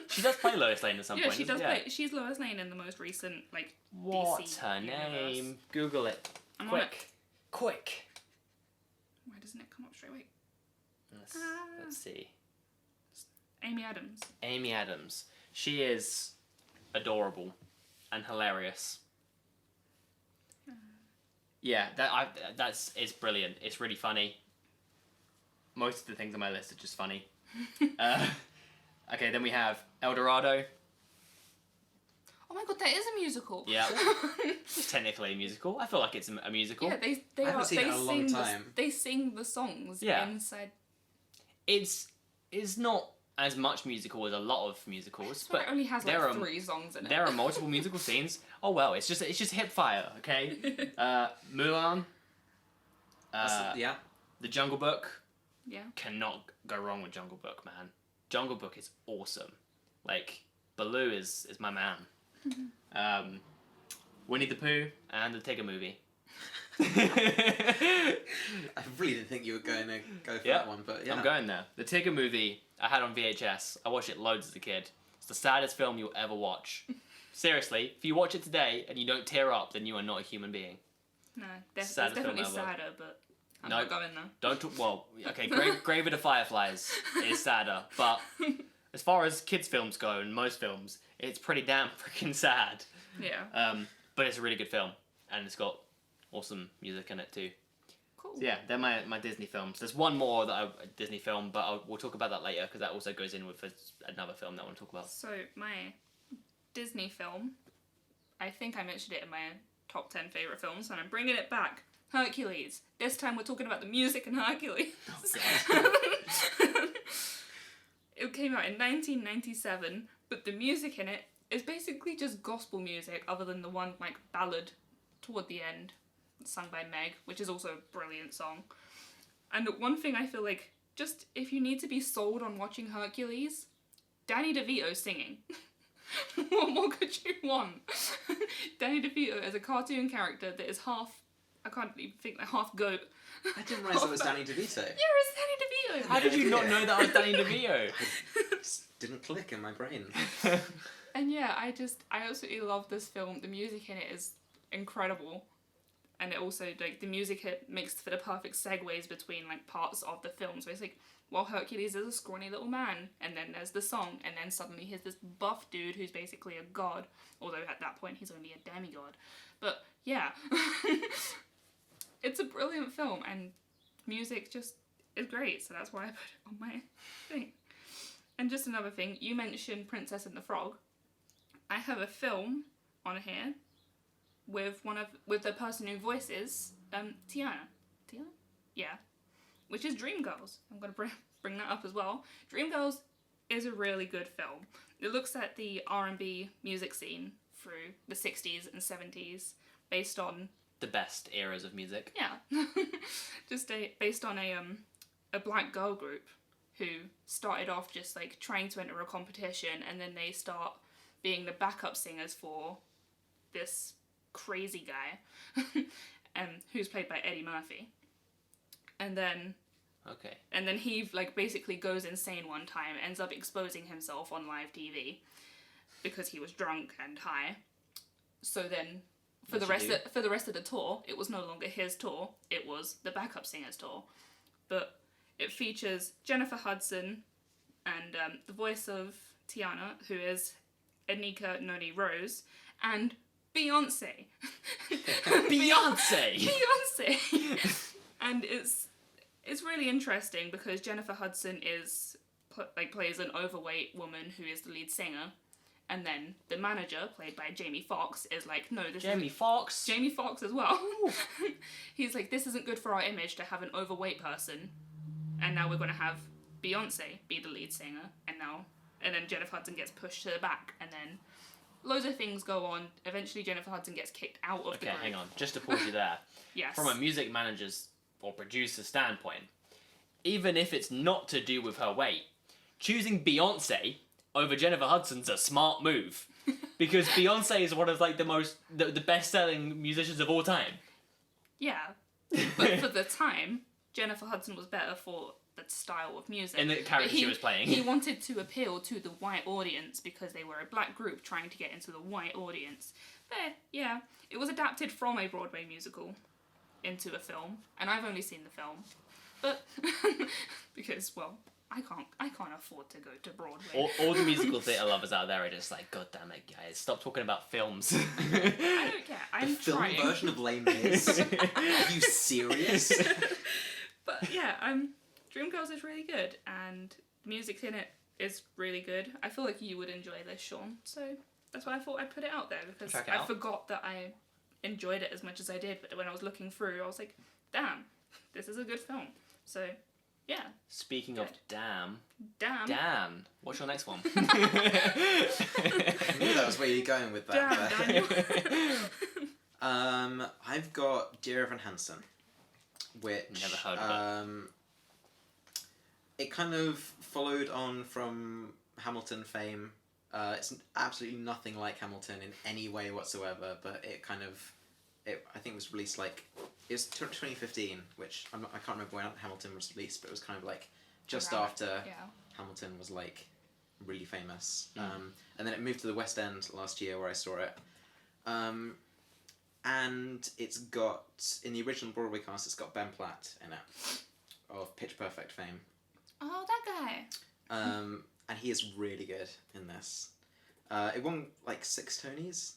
She does play Lois Lane at some point. Yeah, she does play. She's Lois Lane in the most recent What's DC her universe. name? Google it. Quick. Why doesn't it come up straight away? Let's see. Amy Adams. Amy Adams. She is adorable and hilarious. Yeah, it's brilliant. It's really funny. Most of the things on my list are just funny. Okay, then we have El Dorado. Oh my god, that is a musical. Yeah, it's technically a musical. I feel like it's a musical. Yeah, I haven't seen it in a long time. They sing the songs inside. It's not as much musical as a lot of musicals, but it only has like 3 songs in it. There are multiple musical scenes. Oh well, it's just hip fire, okay? Mulan. The Jungle Book. Yeah. Cannot go wrong with Jungle Book, man. Jungle Book is awesome. Like, Baloo is my man. Winnie the Pooh and the Tigger movie. I really didn't think you were going to go for that one, but yeah. I'm going there. The Tigger movie I had on VHS. I watched it loads as a kid. It's the saddest film you'll ever watch. Seriously, if you watch it today and you don't tear up, then you are not a human being. No, it's definitely sadder, but I'm not going there. Don't talk. Well, okay, Grave of the Fireflies is sadder, but as far as kids' films go, and most films, it's pretty damn freaking sad. Yeah. But it's a really good film, and it's got awesome music in it too. Cool. So yeah, they're my Disney films. There's one more a Disney film, but we'll talk about that later because that also goes in with another film that I want to talk about. So my Disney film, I think I mentioned it in my top 10 favourite films, and I'm bringing it back. Hercules. This time we're talking about the music in Hercules. It came out in 1997, but the music in it is basically just gospel music, other than the one like ballad toward the end, sung by Meg, which is also a brilliant song. And one thing I feel like, just if you need to be sold on watching Hercules, Danny DeVito singing. What more could you want? Danny DeVito as a cartoon character that is half, I can't even think, like half goat. I didn't realise it was Danny DeVito. Yeah, it's Danny DeVito. How did you not know that was Danny DeVito? It just didn't click in my brain. And yeah, I absolutely love this film. The music in it is incredible. And it also, like, the music it makes for the perfect segues between, like, parts of the film. So it's like, well, Hercules is a scrawny little man, and then there's the song, and then suddenly here's this buff dude who's basically a god, although at that point he's only a demigod. But, yeah. It's a brilliant film, and music just is great, so that's why I put it on my thing. And just another thing, you mentioned Princess and the Frog. I have a film on here with the person who voices Tiana. Tiana? Yeah. Which is Dreamgirls. I'm going to bring that up as well. Dreamgirls is a really good film. It looks at the R&B music scene through the 60s and 70s based on... The best eras of music. Yeah. Just based on a black girl group who started off just like trying to enter a competition, and then they start being the backup singers for this crazy guy who's played by Eddie Murphy. And then he like basically goes insane one time, ends up exposing himself on live TV because he was drunk and high. So then for the rest of the tour, it was no longer his tour, it was the backup singers tour. But it features Jennifer Hudson and the voice of Tiana, who is Enika Noni Rose, and Beyonce. Beyonce! Beyonce! And it's really interesting because Jennifer Hudson plays an overweight woman who is the lead singer, and then the manager, played by Jamie Foxx, is like, no, this Jamie Foxx as well. He's like, this isn't good for our image to have an overweight person, and now we're going to have Beyonce be the lead singer, and then Jennifer Hudson gets pushed to the back, and then loads of things go on. Eventually Jennifer Hudson gets kicked out of the group. Okay, hang on. Just to pause you there. Yes. From a music manager's or producer's standpoint, even if it's not to do with her weight, choosing Beyonce over Jennifer Hudson's a smart move. Because Beyonce is one of like the best-selling musicians of all time. Yeah. But for the time, Jennifer Hudson was better for that style of music. And the character she was playing. He wanted to appeal to the white audience because they were a black group trying to get into the white audience. But yeah, it was adapted from a Broadway musical into a film, and I've only seen the film. But because, well, I can't afford to go to Broadway. All the musical theatre lovers out there are just like, God damn it, guys, stop talking about films. I don't care. I'm trying. The film version of Les Mis? Are you serious? But yeah, Dreamgirls is really good, and the music in it is really good. I feel like you would enjoy this, Sean. So that's why I thought I'd put it out there, because I forgot that I enjoyed it as much as I did. But when I was looking through, I was like, damn, this is a good film. So yeah. Speaking of damn, Dan, what's your next one? I knew that was where you're going with that. Damn, Daniel. I've got Dear Evan Hansen, which Never heard of it. It kind of followed on from Hamilton fame. It's absolutely nothing like Hamilton in any way whatsoever, but I think it was released it was 2015, which I can't remember when Hamilton was released, but it was kind of just after Hamilton was really famous. And then it moved to the West End last year where I saw it. And it's got, in the original Broadway cast, it's got Ben Platt in it, of Pitch Perfect fame. Oh, that guy. and he is really good in this. It won like 6 Tonys,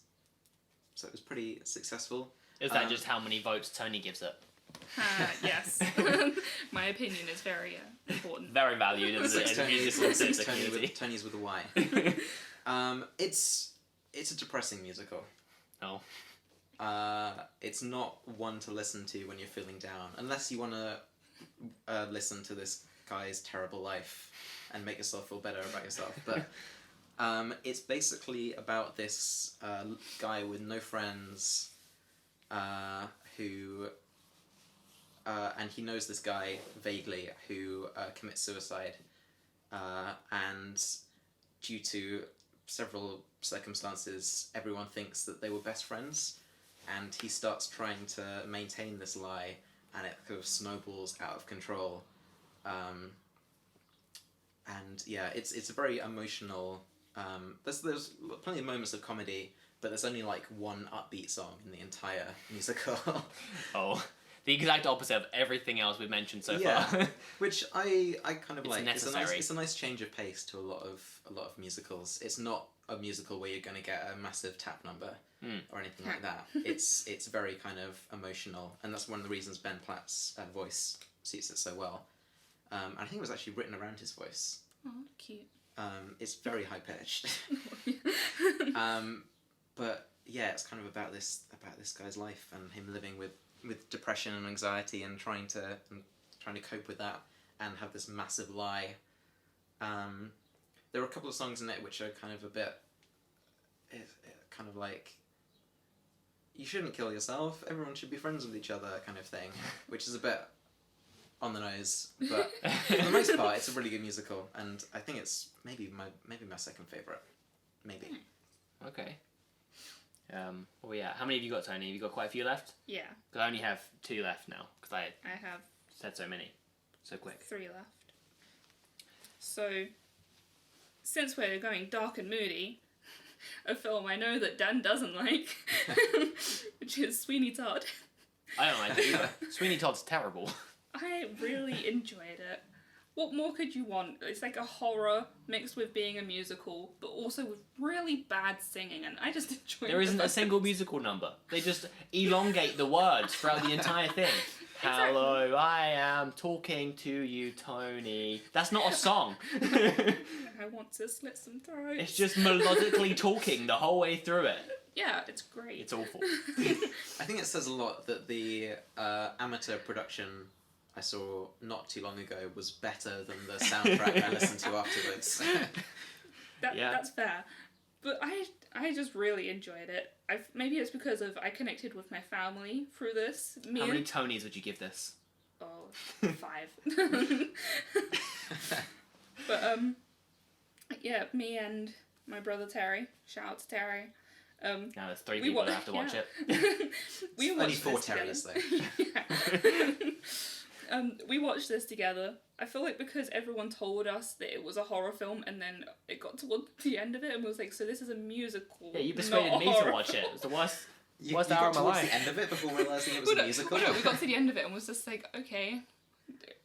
so it was pretty successful. Is that just how many votes Tony gives it? Yes. My opinion is very important. Very valued in the musical theatre community. Tony's with a Y. It's a depressing musical. Oh. It's not one to listen to when you're feeling down, unless you want to listen to this guy's terrible life and make yourself feel better about yourself. But it's basically about this guy with no friends who... and he knows this guy vaguely who commits suicide, and due to several circumstances, everyone thinks that they were best friends, and he starts trying to maintain this lie, and it kind of snowballs out of control. And yeah, it's a very emotional. There's plenty of moments of comedy, but there's only like one upbeat song in the entire musical. Oh. The exact opposite of everything else we've mentioned so far. Which I kind of It's like. necessary. It's a nice change of pace to a lot of musicals. It's not a musical where you're going to get a massive tap number or anything like that. It's very kind of emotional, and that's one of the reasons Ben Platt's voice suits it so well. And I think it was actually written around his voice. Oh, cute. It's very high pitched. But yeah, it's kind of about this guy's life and him living with depression and anxiety and trying to cope with that and have this massive lie. There are a couple of songs in it which are kind of a bit, kind of like, you shouldn't kill yourself, everyone should be friends with each other kind of thing, which is a bit on the nose, but for the most part it's a really good musical, and I think it's maybe my second favourite. Maybe. Okay. Well, yeah. How many have you got, Tony? Have you got quite a few left? Yeah. Because I only have 2 left now, because I have said so many. So quick. 3 left. So, since we're going dark and moody, a film I know that Dan doesn't like, which is Sweeney Todd. I don't like it either. Sweeney Todd's terrible. I really enjoyed it. What more could you want? It's like a horror mixed with being a musical, but also with really bad singing, and I just enjoyed it. There isn't a single musical number. They just elongate the words throughout the entire thing. Exactly. Hello, I am talking to you, Tony. That's not a song. I want to slit some throats. It's just melodically talking the whole way through it. Yeah, it's great. It's awful. I think it says a lot that the amateur production I saw not too long ago was better than the soundtrack I listened to afterwards. That's fair. But I just really enjoyed it. Maybe it's because I connected with my family through this. How many Tonys would you give this? Oh, 5. But yeah, me and my brother Terry. Shout out to Terry. Now there's 3 people that have to watch it. We only watched 4 this Terrys together. We watched this together. I feel like because everyone told us that it was a horror film, and then it got toward the end of it and was like, so this is a musical. Yeah, you persuaded me to watch it. It was the worst hour got of my towards life. the end of it before realising it was a musical? No, we got to the end of it and was just like, okay,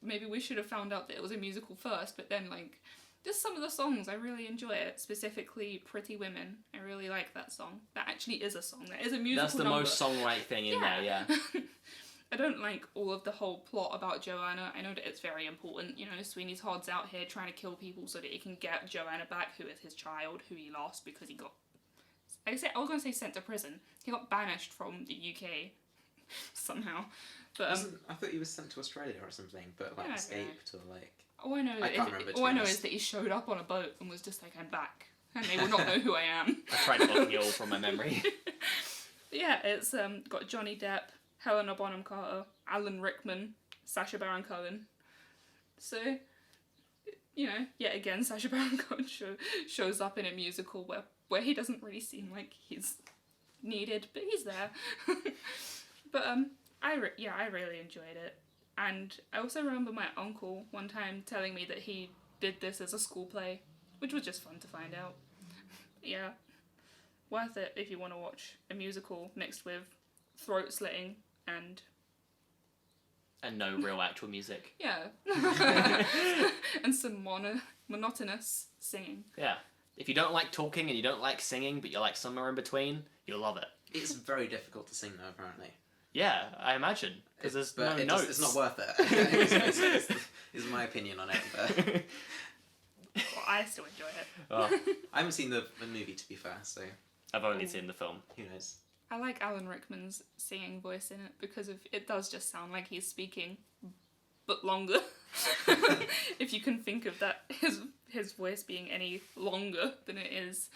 maybe we should have found out that it was a musical first, but then like, just some of the songs, I really enjoy it. Specifically, Pretty Women. I really like that song. That actually is a song. That is a musical That's the number. most song-like thing in there, yeah. I don't like all of the whole plot about Joanna. I know that it's very important. You know, Sweeney Todd's out here trying to kill people so that he can get Joanna back, who is his child, who he lost because he got... I was going to say sent to prison. He got banished from the UK somehow. But I thought he was sent to Australia or something, but like escaped or like... All I know is that he showed up on a boat and was just like, I'm back. And they will not know who I am. I tried blocking it all from my memory. Yeah, it's got Johnny Depp, Helena Bonham Carter, Alan Rickman, Sacha Baron Cohen. So, you know, yet again, Sacha Baron Cohen shows up in a musical where he doesn't really seem like he's needed, but he's there. But I really enjoyed it. And I also remember my uncle one time telling me that he did this as a school play, which was just fun to find out. Yeah, worth it if you want to watch a musical mixed with throat slitting and no real actual music. Yeah. And some monotonous singing. Yeah. If you don't like talking and you don't like singing, but you like somewhere in between, you'll love it. It's very difficult to sing though, apparently. Yeah, I imagine. Because there's no But notes. it's not worth it. is my opinion on it. But Well, I still enjoy it. Oh, I haven't seen the movie, to be fair, so I've only seen the film. who knows? I like Alan Rickman's singing voice in it because it does just sound like he's speaking, but longer. If you can think of that, his voice being any longer than it is.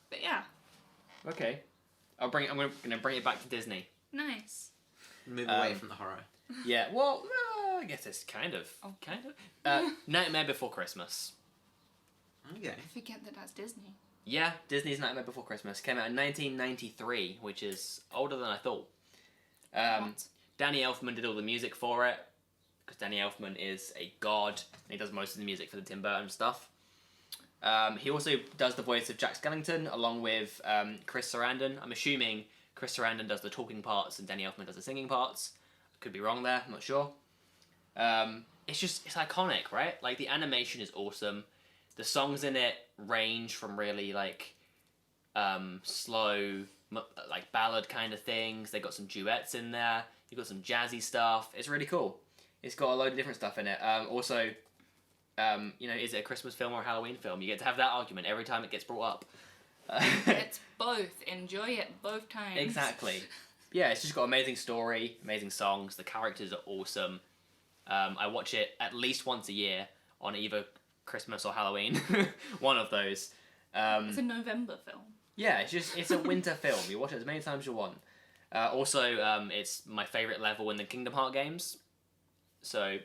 But yeah, Okay. I'm going to bring it back to Disney. nice. Move away from the horror. Yeah, well, I guess it's kind of. Oh. Kind of. Nightmare Before Christmas. Okay. I forget that that's Disney. Yeah, Disney's Nightmare Before Christmas came out in 1993, which is older than I thought. What? Danny Elfman did all the music for it, because Danny Elfman is a god, and he does most of the music for the Tim Burton stuff. He also does the voice of Jack Skellington, along with Chris Sarandon. I'm assuming Chris Sarandon does the talking parts and Danny Elfman does the singing parts. I could be wrong there, I'm not sure. It's iconic, right? Like, the animation is awesome. The songs in it range from really, like, slow, like, ballad kind of things. They got some duets in there. You got some jazzy stuff. It's really cool. It's got a load of different stuff in it. Also, is it a Christmas film or a Halloween film? You get to have that argument every time it gets brought up. It's both. Enjoy it both times. Exactly. Yeah, it's just got amazing story, amazing songs. The characters are awesome. I watch it at least once a year on either Christmas or Halloween. One of those. It's a November film. Yeah, it's a winter film. You watch it as many times as you want. Also, it's my favourite level in the Kingdom Hearts games. So,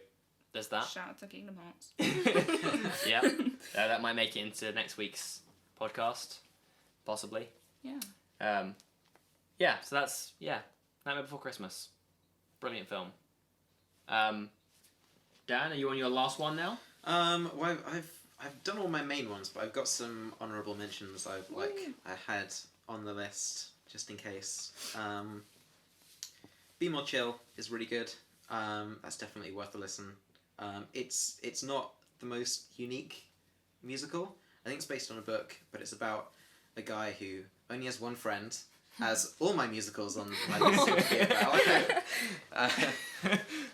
there's that. Shout out to Kingdom Hearts. Yeah. That might make it into next week's podcast. Possibly. Yeah. Yeah, so that's, Nightmare Before Christmas. Brilliant film. Dan, are you on your last one now? Well, I've done all my main ones, but I've got some honourable mentions I had on the list just in case. Be More Chill is really good. That's definitely worth a listen. It's not the most unique musical. I think it's based on a book, but it's about a guy who only has one friend, as all my musicals on my list seem to be about.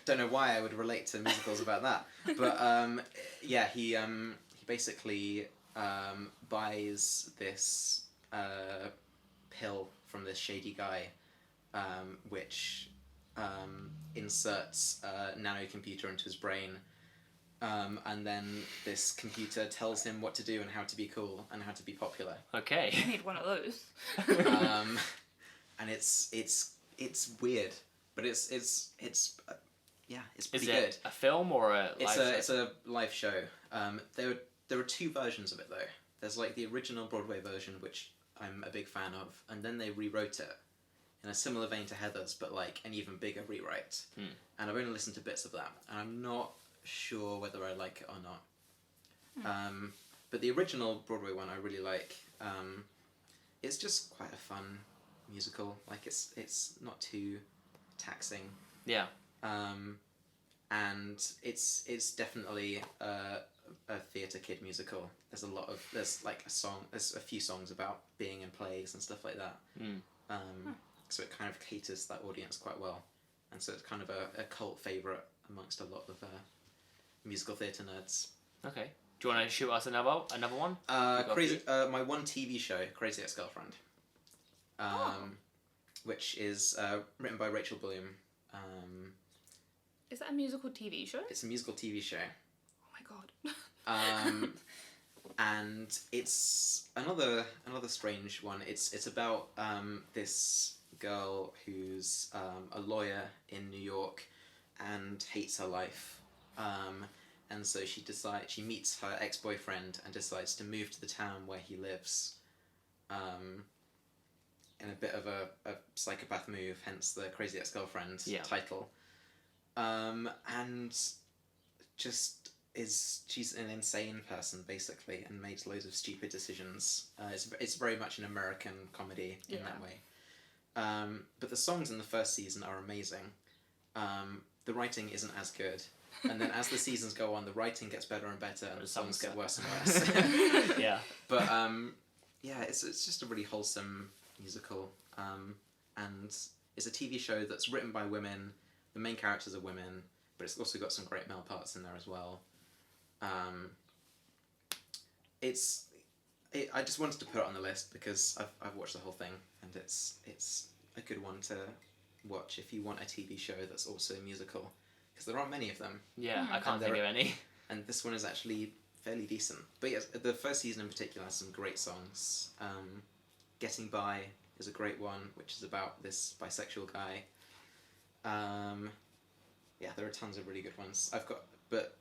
Don't know why I would relate to musicals about that, but he basically buys this pill from this shady guy, which inserts a nanocomputer into his brain, and then this computer tells him what to do and how to be cool and how to be popular. Okay. I need one of those. And it's weird, but it's pretty Is it good. a film or a live show? It's a live show. There are two versions of it though. There's like the original Broadway version, which I'm a big fan of, and then they rewrote it in a similar vein to Heather's, but like an even bigger rewrite. And I've only listened to bits of that, and I'm not sure whether I like it or not. But the original Broadway one I really like. It's just quite a fun musical. Like it's not too taxing. Yeah. And it's definitely a theatre kid musical. There's like there's a few songs about being in plays and stuff like that. So it kind of caters that audience quite well, and so it's kind of a cult favourite amongst a lot of musical theatre nerds. Okay. Do you want to shoot us another one? My one TV show, Crazy Ex-Girlfriend, which is written by Rachel Bloom. Is that a musical TV show? It's a musical TV show. Oh my god. And it's another strange one. It's about this girl who's a lawyer in New York and hates her life. And so she meets her ex-boyfriend and decides to move to the town where he lives. In a bit of a psychopath move, hence the Crazy Ex-Girlfriend title. And just she's an insane person basically, and makes loads of stupid decisions. It's very much an American comedy in that way. But the songs in the first season are amazing. The writing isn't as good, And then as the seasons go on, the writing gets better and better, and the songs get worse and worse. Yeah. But yeah, it's just a really wholesome musical, and it's a TV show that's written by women. The main characters are women, but it's also got some great male parts in there as well. I just wanted to put it on the list because I've watched the whole thing, and it's a good one to watch if you want a TV show that's also a musical, because there aren't many of them. Yeah, I can't think of any. And this one is actually fairly decent. But yes, the first season in particular has some great songs. Getting By is a great one, which is about this bisexual guy. Yeah, there are tons of really good ones. But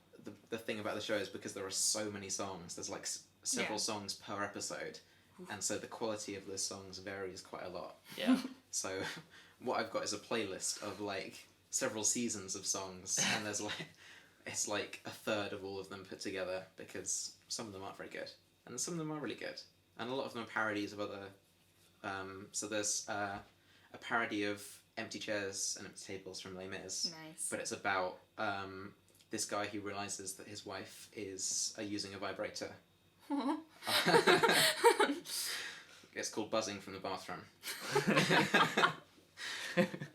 the thing about the show is because there are so many songs, there's like several songs per episode, and so the quality of the songs varies quite a lot. Yeah. So what I've got is a playlist of like several seasons of songs, and there's like it's like a third of all of them put together, because some of them aren't very good and some of them are really good, and a lot of them are parodies of other. So there's a parody of Empty Chairs and Empty Tables from Les Mis. Nice. But it's about this guy who realizes that his wife is using a vibrator. It's called Buzzing from the Bathroom.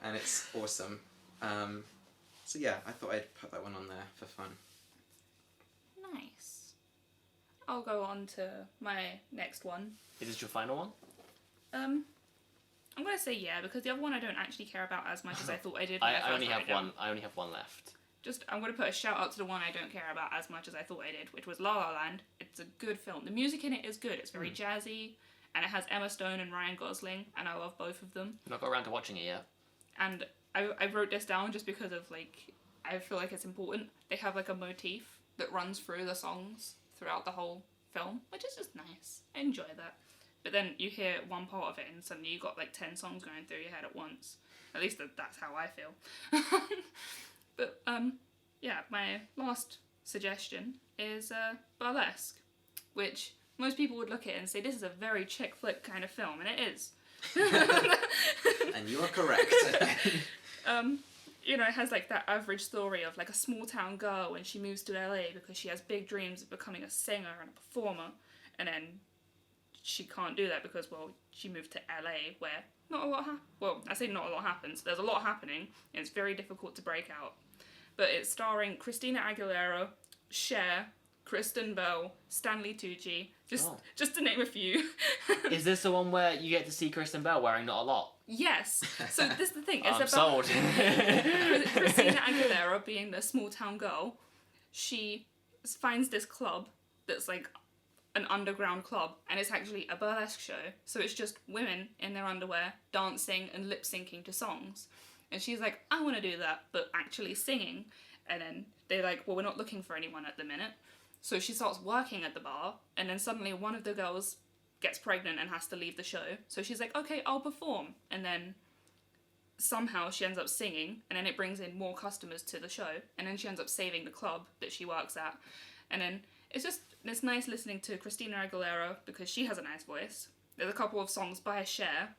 And it's awesome. So yeah, I thought I'd put that one on there for fun. Nice. I'll go on to my next one. Is this your final one? I'm gonna say yeah, because the other one I don't actually care about as much as I thought I did. I only have one. I only have one left. I'm gonna put a shout out to the one I don't care about as much as I thought I did, which was La La Land. It's a good film. The music in it is good. It's very jazzy, and it has Emma Stone and Ryan Gosling, and I love both of them. I've not got around to watching it yet. And I wrote this down just because of like I feel like it's important. They have like a motif that runs through the songs throughout the whole film, which is just nice. I enjoy that. But then you hear one part of it and suddenly you got like 10 songs going through your head at once. At least that's how I feel. But yeah, my last suggestion is Burlesque, which most people would look at it and say this is a very chick flick kind of film, and it is. And you are correct. You know, it has like that average story of like a small town girl when she moves to LA because she has big dreams of becoming a singer and a performer, and then she can't do that because, well, she moved to LA where not a lot I say not a lot happens. There's a lot happening, and it's very difficult to break out. But it's starring Christina Aguilera, Cher, Kristen Bell, Stanley Tucci, just to name a few. Is this the one where you get to see Kristen Bell wearing not a lot? Yes. So this is the thing. It's I'm about sold. Christina Aguilera being the small town girl. She finds this club that's like an underground club, and it's actually a burlesque show. So it's just women in their underwear dancing and lip syncing to songs. And she's like, I want to do that, but actually singing. And then they're like, well, we're not looking for anyone at the minute. So she starts working at the bar, and then suddenly one of the girls gets pregnant and has to leave the show. So she's like, okay, I'll perform. And then somehow she ends up singing, and then it brings in more customers to the show, and then she ends up saving the club that she works at. And then it's nice listening to Christina Aguilera because she has a nice voice. There's a couple of songs by Cher,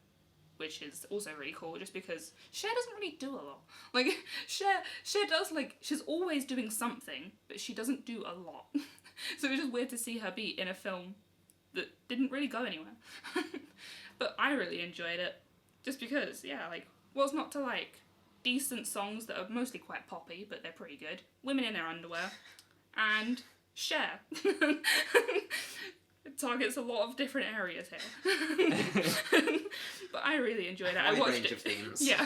which is also really cool, just because Cher doesn't really do a lot. Like, Cher does, like, she's always doing something, but she doesn't do a lot. So it's just weird to see her be in a film that didn't really go anywhere. But I really enjoyed it, just because, yeah, like, what's not to like? Decent songs that are mostly quite poppy, but they're pretty good. Women in their underwear. And Cher. It targets a lot of different areas here. But I really enjoyed it. I watched range it. of themes. Yeah.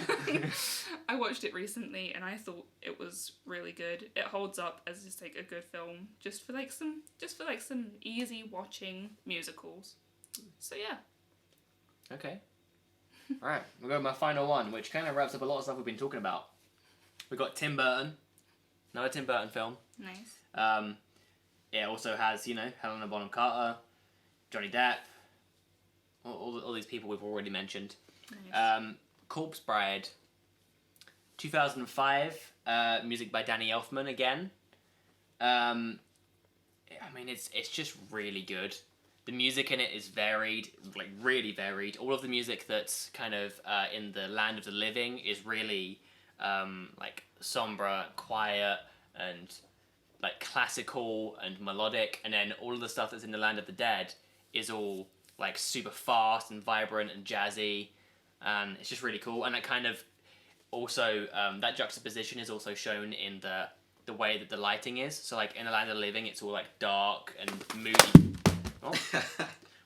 I watched it recently and I thought it was really good. It holds up as just like a good film, just for some easy watching musicals. So yeah. Okay. Alright, we'll go with my final one, which kind of wraps up a lot of stuff we've been talking about. We've got Tim Burton. Another Tim Burton film. Nice. It also has, Helena Bonham Carter, Johnny Depp, all these people we've already mentioned. Nice. Corpse Bride, 2005, music by Danny Elfman again. I mean, it's just really good. The music in it is varied, like really varied. All of the music that's kind of in the land of the living is really like sombre, quiet, and like classical and melodic, and then all of the stuff that's in the Land of the Dead is all like super fast and vibrant and jazzy, and it's just really cool. And it kind of also that juxtaposition is also shown in the way that the lighting is. So like in the Land of the Living, it's all like dark and moody. Oh.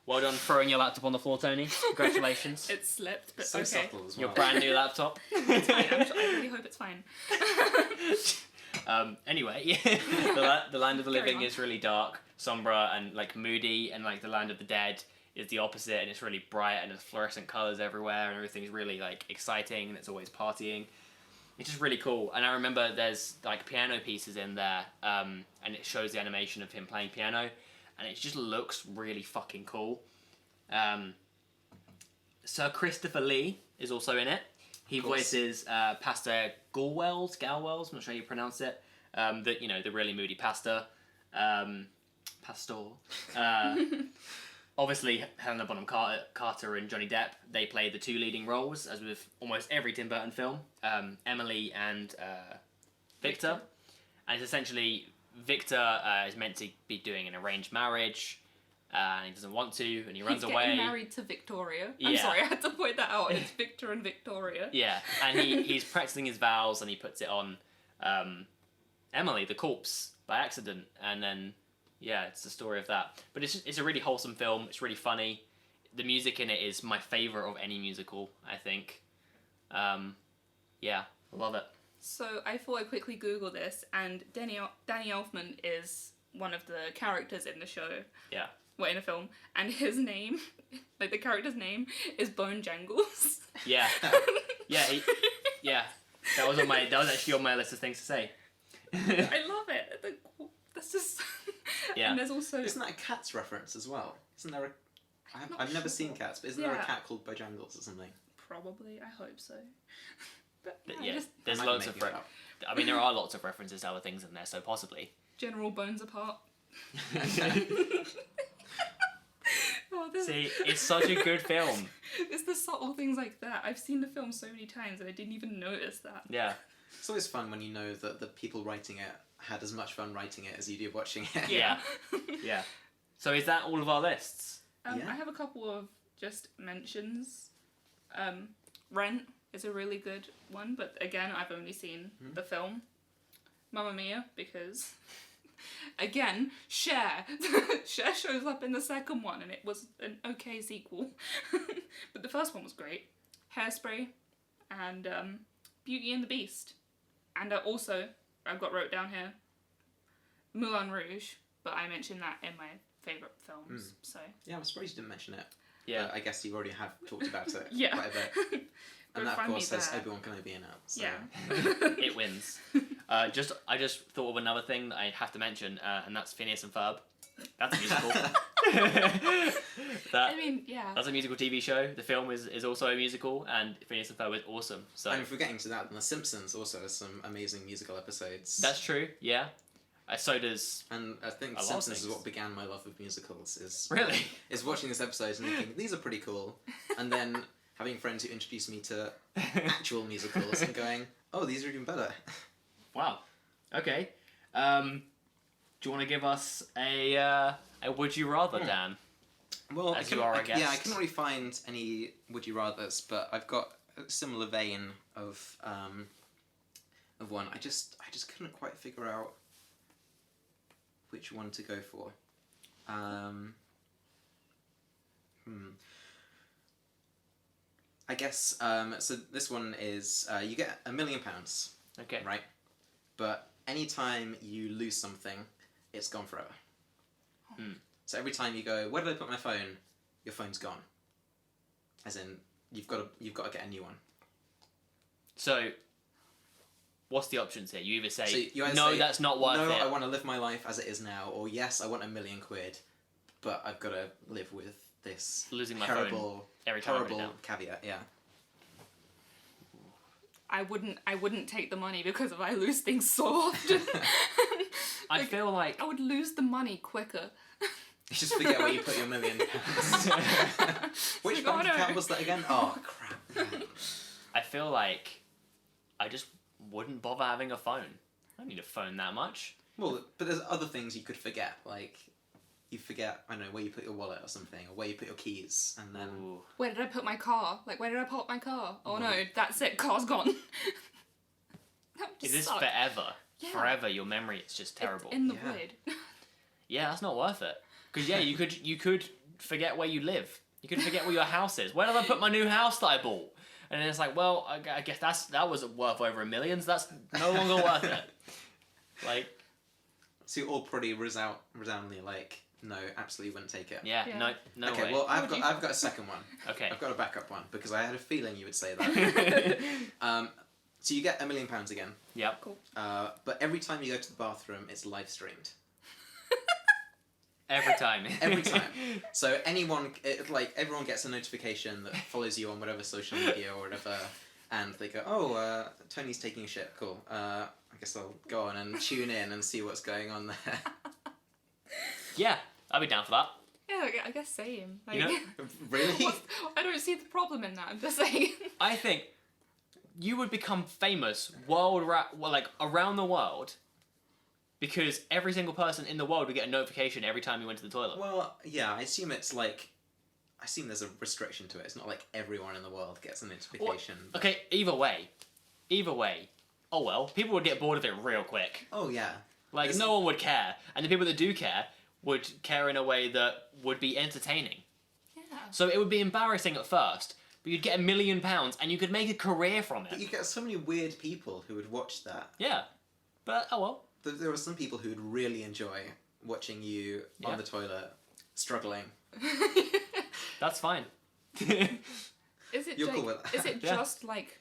Well done throwing your laptop on the floor, Tony. Congratulations. It slipped, but So okay. subtle as well. Your brand new laptop. It's fine. I really hope it's fine. Anyway, the Land of the Carry Living on. is really dark, sombre, and like moody, and like the Land of the Dead is the opposite, and it's really bright, and there's fluorescent colours everywhere, and everything's really like exciting, and it's always partying. It's just really cool. And I remember there's like piano pieces in there, and it shows the animation of him playing piano, and it just looks really fucking cool. Sir Christopher Lee is also in it. He voices Pastor Galwells, I'm not sure how you pronounce it. The really moody pastor. Pastor. Obviously, Helena Bonham Carter and Johnny Depp, they play the two leading roles, as with almost every Tim Burton film. Emily and Victor. And it's essentially, Victor is meant to be doing an arranged marriage, and he doesn't want to, and he runs away. He's getting married to Victoria. I'm Yeah. sorry, I had to point that out. It's Victor and Victoria. Yeah, and he's practicing his vows, and he puts it on Emily, the corpse, by accident, and then, yeah, it's the story of that. But it's a really wholesome film, it's really funny. The music in it is my favourite of any musical, I think. Yeah, love it. So I thought I'd quickly Google this, and Danny Elfman is one of the characters in the show. Yeah. Well, in a film, and his name, like the character's name, is Bone Jangles. Yeah. Yeah, that was actually on my list of things to say. I love it. That's just. Yeah. And there's also. Isn't that a Cats reference as well? Isn't there a... not I've never sure. seen Cats, but isn't there a Yeah. cat called Bojangles or something? Probably, I hope so. But Yeah, just there's I might be lots of... making it up. I mean, there are lots of references to other things in there, so possibly. general bones apart. Oh, See, it's such a good film. It's the subtle things like that. I've seen the film so many times and I didn't even notice that. Yeah. It's always fun when you know that the people writing it had as much fun writing it as you do watching it. Yeah. Yeah. So is that all of our lists? Yeah. I have a couple of just mentions. Rent is a really good one, but again, I've only seen the film. Mamma Mia, because again, Cher. Cher shows up in the second one, and it was an okay sequel. But the first one was great. Hairspray, and Beauty and the Beast. And also, I've got wrote down here, Moulin Rouge, but I mentioned that in my favourite films, so... Yeah, I'm surprised you didn't mention it. Yeah. I guess you already have talked about it Yeah. quite a bit. And Go that, of find me course, has there. Obi-Wan Kenobi in it. So. Yeah. It wins. I just thought of another thing that I have to mention, and that's Phineas and Ferb. That's a musical. I mean, yeah. That's a musical TV show. The film is also a musical, and Phineas and Ferb is awesome. So And if we're getting to that, then The Simpsons also has some amazing musical episodes. that's true. Yeah. So does And I think A The lot of Simpsons is things. what began my love of musicals. Is Really? Is watching this episode and thinking, these are pretty cool. And then having friends who introduce me to actual musicals and going, oh, these are even better. wow. Okay. Do you want to give us a would you rather, Dan? Well, As you are a yeah, I guest. couldn't really find any would you rathers, but I've got a similar vein of one. I just couldn't quite figure out which one to go for. I guess so. This one is you get £1 million, Okay. right? But anytime you lose something, it's gone forever. So every time you go, where did I put my phone? Your phone's gone. As in, you've got to get a new one. So, what's the options here? You either say, So you either no, say, that's not worth no, it. I want to live my life as it is now, or yes, I want £1 million, but I've got to live with this Losing my phone horrible, every time I write it horrible down. caveat. Yeah. I wouldn't take the money because I lose things so often. I feel like I would lose the money quicker. You just forget where you put your £1 million. Which Like, bank oh, no. account was that again? Oh crap. I feel like I just wouldn't bother having a phone. don't need a phone that much. Well, but there's other things you could forget, like you forget, I don't know, where you put your wallet or something, or where you put your keys, and then... Ooh. Where did I put my car? Like, where did I park my car? Oh Mm-hmm. no, that's it, car's gone. That would Is just this suck. forever? Yeah. Forever, your memory is just terrible. It's in the Yeah. void. Yeah, that's not worth it. Because yeah, you could forget where you live. You could forget where your house is. Where did I put my new house that I bought? And then it's like, well, I guess that was worth over $1 million. So that's no longer worth it. Like, So you're all pretty resoundingly like, no, absolutely wouldn't take it. yeah, Yeah. no Okay, way. well, How I've would you got a second one. Okay. I've got a backup one, because I had a feeling you would say that. So you get £1 million again, Yep. but every time you go to the bathroom, it's live streamed. Every time. Every time. So everyone gets a notification that follows you on whatever social media or whatever, and they go, oh, Tony's taking a shit, cool. I guess I'll go on and tune in and see what's going on there. Yeah, I'd be down for that. Yeah, I guess same. Like, You know, Really? I don't see the problem in that. I'm just saying. I think you would become famous around the world because every single person in the world would get a notification every time you went to the toilet. Well, yeah, I assume there's a restriction to it. It's not like everyone in the world gets a notification. but- Okay, either way, oh well, people would get bored of it real quick. Oh, yeah. Like, There's- no one would care. And the people that do care would care in a way that would be entertaining. Yeah. So it would be embarrassing at first, but you'd get £1 million and you could make a career from But it. you get so many weird people who would watch that. Yeah. But, oh well. There are some people who would really enjoy watching you Yeah. on the toilet, struggling. That's fine. Is it You're like, cool with that. is it Yeah. just like,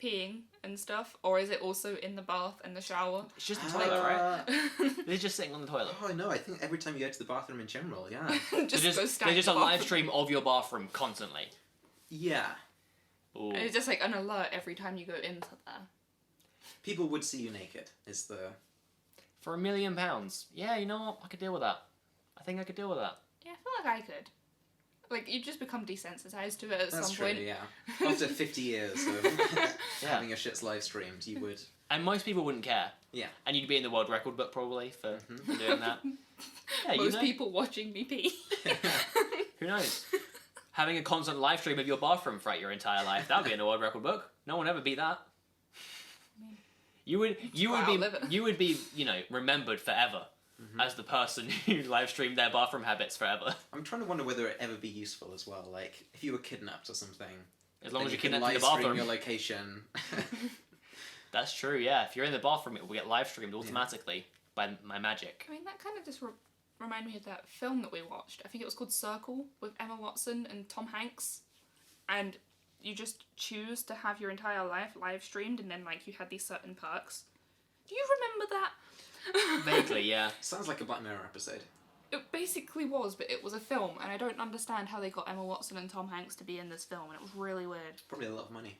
peeing and stuff, or is it also in the bath and the shower? It's just the toilet, right? Uh, They're just sitting on the toilet. Oh, no, I think every time you go to the bathroom in general, yeah. just They're go just, stand they're just a in the live bathroom. stream of your bathroom constantly. Yeah. Ooh. And it's just like an alert every time you go into there. People would see you naked, is the... For £1 million. Yeah, you know what? I could deal with that. I think I could deal with that. Yeah, I feel like I could. Like, you just become desensitized to it at That's some true, point. yeah. After 50 years of having your shits live streamed, you would... And most people wouldn't care. Yeah. And you'd be in the world record book probably for doing that. Yeah, Most you know. people watching me pee. Who knows? Having a constant live stream of your bathroom throughout your entire life, that would be in the world record book. No one ever beat that. You would outlive it. be, remembered forever as the person who live streamed their bathroom habits forever. I'm trying to wonder whether it'd ever be useful as well. Like, if you were kidnapped or something... As long then as you you're can kidnapped in the live stream bathroom. your location. That's true, yeah. If you're in the bathroom, it will get live streamed automatically by my magic. I mean, that kind of just reminded me of that film that we watched. I think it was called Circle with Emma Watson and Tom Hanks. And you just choose to have your entire life live streamed, and then, like, you had these certain perks. Do you remember that? Vaguely, yeah. Sounds like a Black Mirror episode. It basically was, but it was a film, and I don't understand how they got Emma Watson and Tom Hanks to be in this film, and it was really weird. Probably a lot of money.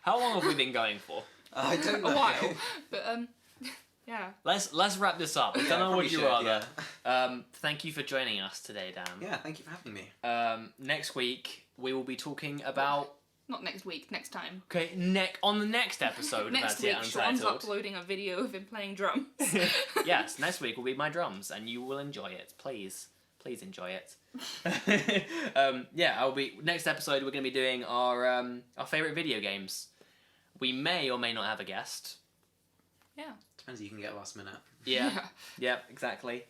How long have we been going for? I don't know. A while, but yeah. Let's wrap this up. I Yeah, don't know probably what you should, rather. yeah. Thank you for joining us today, Dan. Yeah, thank you for having me. Next week we will be talking about. Not next week, next time. Okay, on the next episode of Next As Yet week, Sean's Untitled. uploading a video of him playing drums. Yes, next week will be my drums, and you will enjoy it. Please enjoy it. I'll be next episode. We're going to be doing our favorite video games. We may or may not have a guest. Yeah. Depends if you can get last minute. Yeah, exactly.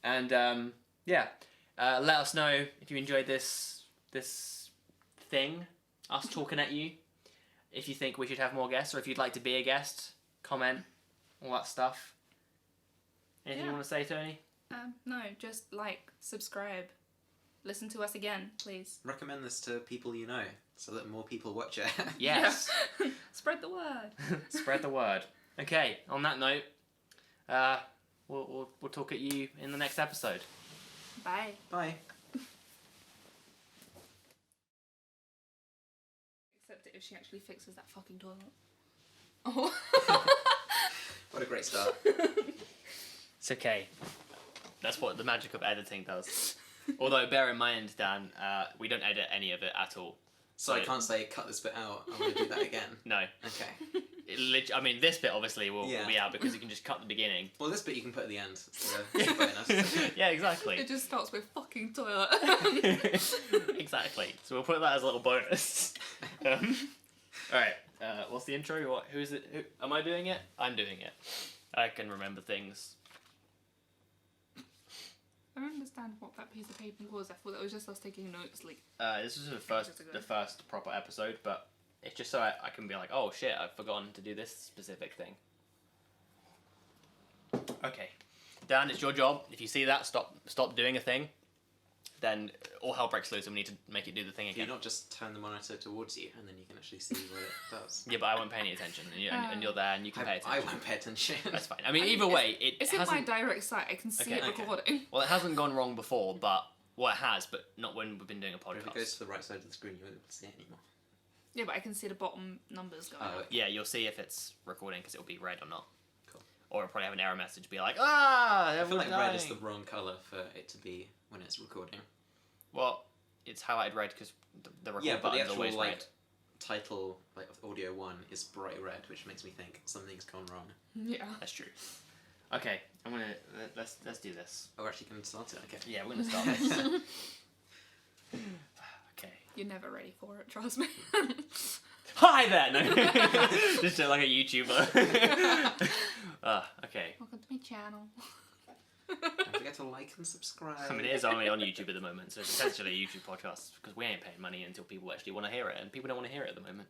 And let us know if you enjoyed this thing, us talking at you. If you think we should have more guests, or if you'd like to be a guest, comment, all that stuff. Anything you Yeah. want to say, Tony? No, just subscribe. Listen to us again, please. Recommend this to people you know, so that more people watch it. Yes. Yeah. Spread the word. Spread the word. Okay, on that note, we'll talk at you in the next episode. Bye. Bye. Except if she actually fixes that fucking toilet. Oh. What a great start. It's okay. That's what the magic of editing does. Although, bear in mind, Dan, we don't edit any of it at all. So I can't say cut this bit out. I'm gonna do that again. No. Okay. I mean, this bit obviously will Yeah. be out because you can just cut the beginning. Well, this bit you can put at the end. So it's a bonus. Yeah, exactly. It just starts with fucking toilet. Exactly. So we'll put that as a little bonus. All right. What's the intro? Who is it? Am I doing it? I'm doing it. I can remember things. I don't understand what that piece of paper was. I thought that was just us taking notes. Like, This is the first proper episode, but it's just so I can be like, oh shit, I've forgotten to do this specific thing. Okay, Dan, it's your job. If you see that, stop doing a thing. Then all hell breaks loose, and we need to make it do the thing Can you again. not just turn the monitor towards you, and then you can actually see what it does? Yeah, but I won't pay any attention, and you're there, and you can pay I attention. won't pay attention. That's fine. I mean, either way, it's in my direct sight. I can see it recording. Well, it hasn't gone wrong before, but it has, but not when we've been doing a If it podcast. goes to the right side of the screen, you won't be able to see it anymore. Yeah, but I can see the bottom numbers going. Oh, up. Yeah, you'll see if it's recording because it'll be red or not. Cool. Or it'll probably have an error message be like, I feel like everyone's red is the dying." wrong colour for it to be when it's recording. Well, it's highlighted red because the record Yeah, but the button's actual always like red. title, like of audio 1, is bright red, which makes me think something's gone wrong. Yeah. That's true. Okay, let's do this. Oh, we're actually going to start it. Okay. Yeah, we're gonna start this. Okay. You're never ready for it. Trust me. Hi there. No. Just like a YouTuber. Okay. Welcome to my channel. Don't forget to like and subscribe. I mean, it is only on YouTube at the moment, so it's essentially a YouTube podcast because we ain't paying money until people actually want to hear it, and people don't want to hear it at the moment.